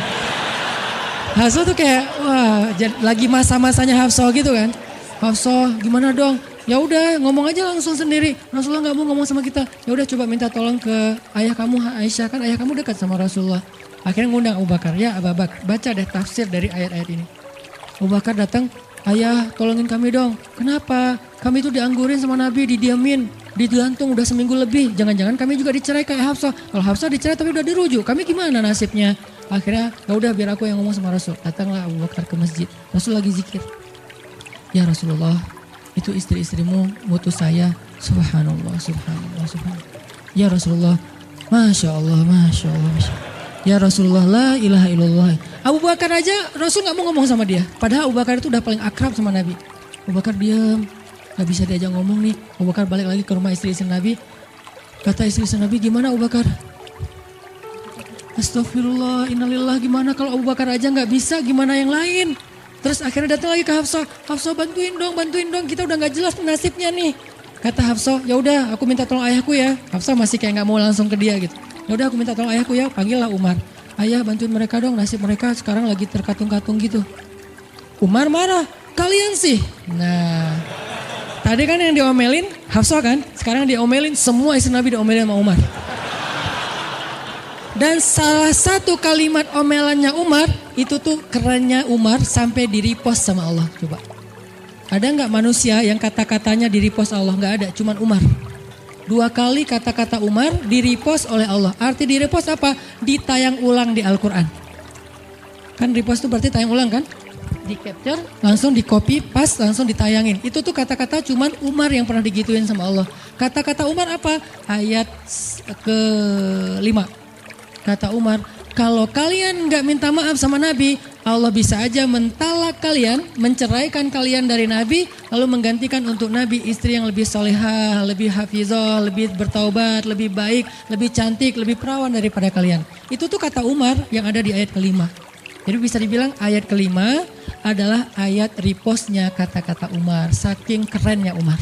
Hafsah tuh kayak wah lagi masa-masanya Hafsah gitu kan. Hafsah gimana dong? Ya udah ngomong aja langsung sendiri. Rasulullah nggak mau ngomong sama kita. Ya udah coba minta tolong ke ayah kamu Aisyah, kan ayah kamu dekat sama Rasulullah. Akhirnya ngundang Abu Bakar, ya Abu Bakar baca deh tafsir dari ayat-ayat ini. Abu Bakar datang, ayah tolongin kami dong. Kenapa? Kami itu dianggurin sama Nabi, didiamin, digantung udah seminggu lebih. Jangan-jangan kami juga dicerai kayak Hafsah. Kalau Hafsah dicerai tapi udah dirujuk, kami gimana nasibnya? Akhirnya ya udah biar aku yang ngomong sama Rasul. Datanglah Abu Bakar ke masjid. Rasul lagi zikir. Ya Rasulullah, itu istri-istrimu mutus saya. Subhanallah. Ya Rasulullah, Masya Allah. Ya Rasulullah, la ilaha illallah. Abu Bakar aja Rasul gak mau ngomong sama dia. Padahal Abu Bakar itu udah paling akrab sama Nabi. Abu Bakar diam, gak bisa diajak ngomong nih. Abu Bakar balik lagi ke rumah istri-istri Nabi. Kata istri-istri Nabi, gimana Abu Bakar? Astagfirullah, innalillah, gimana kalau Abu Bakar aja gak bisa, gimana yang lain? Terus akhirnya datang lagi ke Hafsah. Hafsah bantuin dong, kita udah gak jelas nasibnya nih. Kata Hafsah, ya udah aku minta tolong ayahku ya. Hafsah masih kayak gak mau langsung ke dia gitu. Ya udah aku minta tolong ayahku ya, panggillah Umar. Ayah bantuin mereka dong, nasib mereka sekarang lagi terkatung-katung gitu. Umar marah, kalian sih. Nah, tadi kan yang diomelin Hafsah kan, sekarang diomelin semua istri Nabi diomelin sama Umar. Dan salah satu kalimat omelannya Umar, itu tuh kerennya Umar sampai di-repost sama Allah. Coba, ada gak manusia yang kata-katanya di-repost Allah? Gak ada, cuman Umar. 2 kali kata-kata Umar di-repost oleh Allah. Arti di-repost apa? Ditayang ulang di Al-Quran. Kan repost itu berarti tayang ulang kan? Di-capture, langsung di-copy, paste, langsung ditayangin. Itu tuh kata-kata cuman Umar yang pernah digituin sama Allah. Kata-kata Umar apa? Ayat ke-5. Kata Umar, kalau kalian gak minta maaf sama Nabi, Allah bisa aja mentalak kalian, menceraikan kalian dari Nabi, lalu menggantikan untuk Nabi istri yang lebih solehah, lebih hafizah, lebih bertaubat, lebih baik, lebih cantik, lebih perawan daripada kalian. Itu tuh kata Umar yang ada di ayat kelima. Jadi bisa dibilang ayat kelima adalah ayat reposnya kata-kata Umar. Saking kerennya Umar.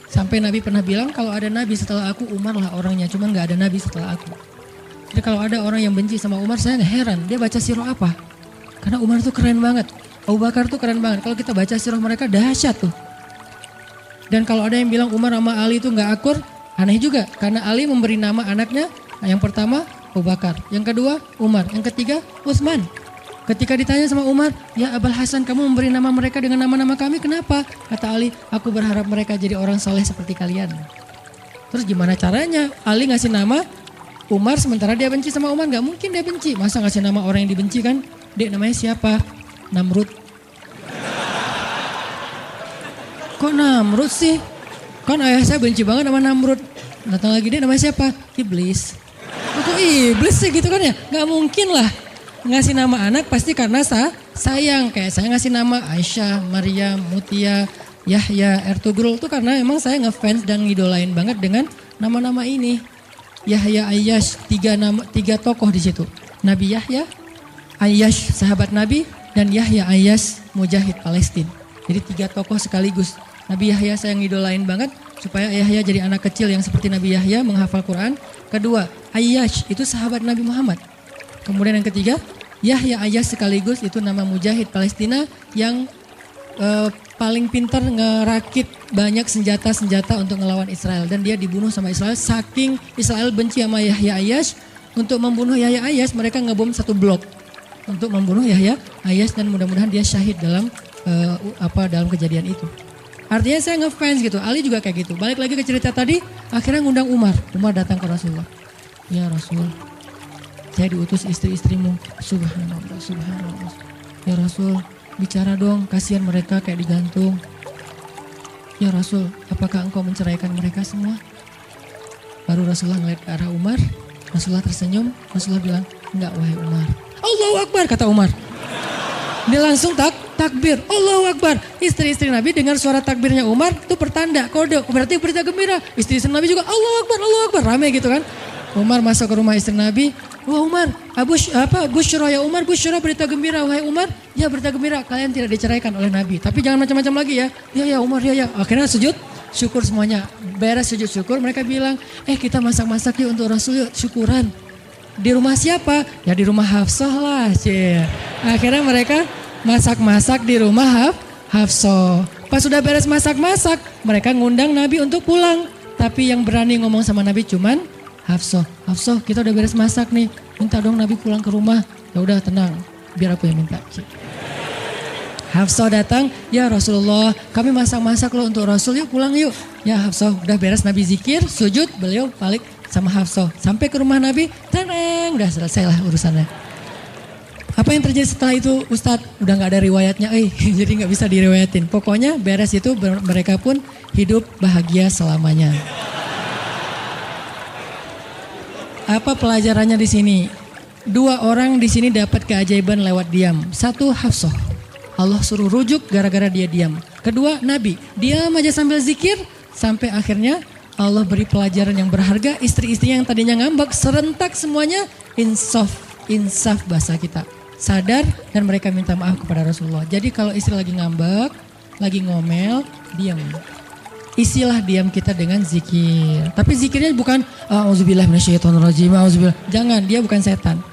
Sampai Nabi pernah bilang kalau ada Nabi setelah aku, Umar lah orangnya. Cuman gak ada Nabi setelah aku. Jadi kalau ada orang yang benci sama Umar, saya heran. Dia baca sirah apa? Karena Umar tuh keren banget. Abu Bakar tuh keren banget. Kalau kita baca sirah mereka dahsyat tuh. Dan kalau ada yang bilang Umar sama Ali itu gak akur, aneh juga. Karena Ali memberi nama anaknya. Yang pertama Abu Bakar. Yang kedua Umar. Yang ketiga Utsman. Ketika ditanya sama Umar, ya Abul Hasan kamu memberi nama mereka dengan nama-nama kami, kenapa? Kata Ali, aku berharap mereka jadi orang soleh seperti kalian. Terus gimana caranya? Ali ngasih nama Umar sementara dia benci sama Umar. Gak mungkin dia benci. Masa ngasih nama orang yang dibenci kan? Dek namanya siapa? Namrud. Kok Namrud sih? Kan ayah saya benci banget sama Namrud. Datang lagi dia namanya siapa? Iblis. Kok iblis sih gitu kan ya? Gak mungkin lah. Ngasih nama anak pasti karena sayang. Kayak saya ngasih nama Aisyah, Maryam, Mutia, Yahya, Ertugrul. Itu karena emang saya ngefans dan ngidolain banget dengan nama-nama ini. Yahya, Ayyash, tiga tokoh di situ. Nabi Yahya, Ayyash sahabat Nabi, dan Yahya Ayyash mujahid Palestina. Jadi 3 tokoh sekaligus. Nabi Yahya saya ngidolain banget supaya Yahya jadi anak kecil yang seperti Nabi Yahya menghafal Quran. Kedua, Ayyash itu sahabat Nabi Muhammad. Kemudian yang ketiga, Yahya Ayyash sekaligus itu nama mujahid Palestina yang paling pintar ngerakit banyak senjata-senjata untuk ngelawan Israel. Dan dia dibunuh sama Israel saking Israel benci sama Yahya Ayyash. Untuk membunuh Yahya Ayyash mereka ngebom 1 blok. Untuk membunuh Yahya Ayyash dan mudah-mudahan dia syahid dalam dalam kejadian itu. Artinya saya ngefans gitu. Ali juga kayak gitu. Balik lagi ke cerita tadi, akhirnya ngundang Umar. Umar datang ke Rasulullah. Ya Rasul, saya diutus istri-istrimu. Subhanallah, subhanallah. Ya Rasul, bicara dong, kasihan mereka kayak digantung. Ya Rasul, apakah engkau menceraikan mereka semua? Baru Rasulullah ngeliat ke arah Umar. Rasulullah tersenyum. Rasulullah bilang, enggak wahai Umar. Allahu Akbar kata Umar. Dia langsung takbir. Allahu Akbar. Istri-istri Nabi dengar suara takbirnya Umar itu pertanda, kode. Berarti berita gembira. Istri-istri Nabi juga Allahu Akbar, Allahu Akbar. Rame gitu kan. Umar masuk ke rumah istri Nabi. Wah Umar, Busyra ya Umar, Busyra berita gembira. Wahai Umar, ya berita gembira. Kalian tidak diceraikan oleh Nabi. Tapi jangan macam-macam lagi ya. Ya Umar, ya. Akhirnya sujud syukur semuanya. Beres sujud syukur mereka bilang, kita masak-masak yuk untuk Rasul yuk, syukuran. Di rumah siapa? Ya di rumah Hafsah lah. Akhirnya mereka masak-masak di rumah Hafsah. Pas sudah beres masak-masak, mereka ngundang Nabi untuk pulang. Tapi yang berani ngomong sama Nabi cuman Hafsah. Hafsah, kita udah beres masak nih. Minta dong Nabi pulang ke rumah. Ya udah tenang, biar aku yang minta. Hafsah datang, ya Rasulullah, kami masak-masak loh untuk Rasul, yuk pulang yuk. Ya Hafsah, udah beres Nabi zikir, sujud, beliau balik sama Hafsah. Sampai ke rumah Nabi, tenang, udah selesai lah urusannya. Apa yang terjadi setelah itu Ustadz? Udah gak ada riwayatnya, jadi gak bisa diriwayatin. Pokoknya beres itu mereka pun hidup bahagia selamanya. Apa pelajarannya di sini? 2 orang di sini dapat keajaiban lewat diam. 1 Hafsah. Allah suruh rujuk gara-gara dia diam. Kedua Nabi, diam aja sambil zikir sampai akhirnya Allah beri pelajaran yang berharga. Istri-istrinya yang tadinya ngambek serentak semuanya insaf bahasa kita. Sadar dan mereka minta maaf kepada Rasulullah. Jadi kalau istri lagi ngambek, lagi ngomel, diam. Isilah diam kita dengan zikir. Tapi zikirnya bukan auzubillahi minasyaitonirrajim, auzubillah. Jangan, dia bukan setan.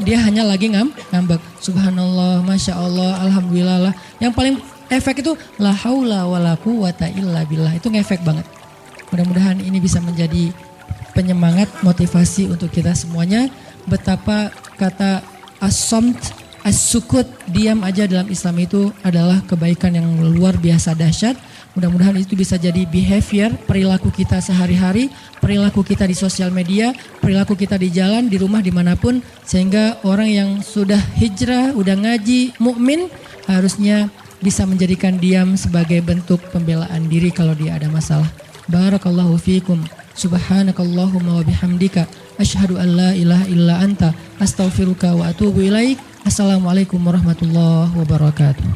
Dia hanya lagi ngambek. Subhanallah, Masya Allah, Alhamdulillah. Yang paling efek itu la haula wala quwata illa billah. Itu ngefek banget. Mudah-mudahan ini bisa menjadi penyemangat, motivasi untuk kita semuanya. Betapa kata as-samt, as-sukut, diam aja dalam Islam itu adalah kebaikan yang luar biasa dahsyat. Mudah-mudahan itu bisa jadi behavior, perilaku kita sehari-hari, perilaku kita di sosial media, perilaku kita di jalan, di rumah, dimanapun. Sehingga orang yang sudah hijrah, udah ngaji, mukmin harusnya bisa menjadikan diam sebagai bentuk pembelaan diri kalau dia ada masalah. Barakallahu fiikum. Subhanakallahumma wa bihamdika. Asyhadu an la ilaha illa anta. Astaghfiruka wa atubu ilaik. Assalamualaikum warahmatullahi wabarakatuh.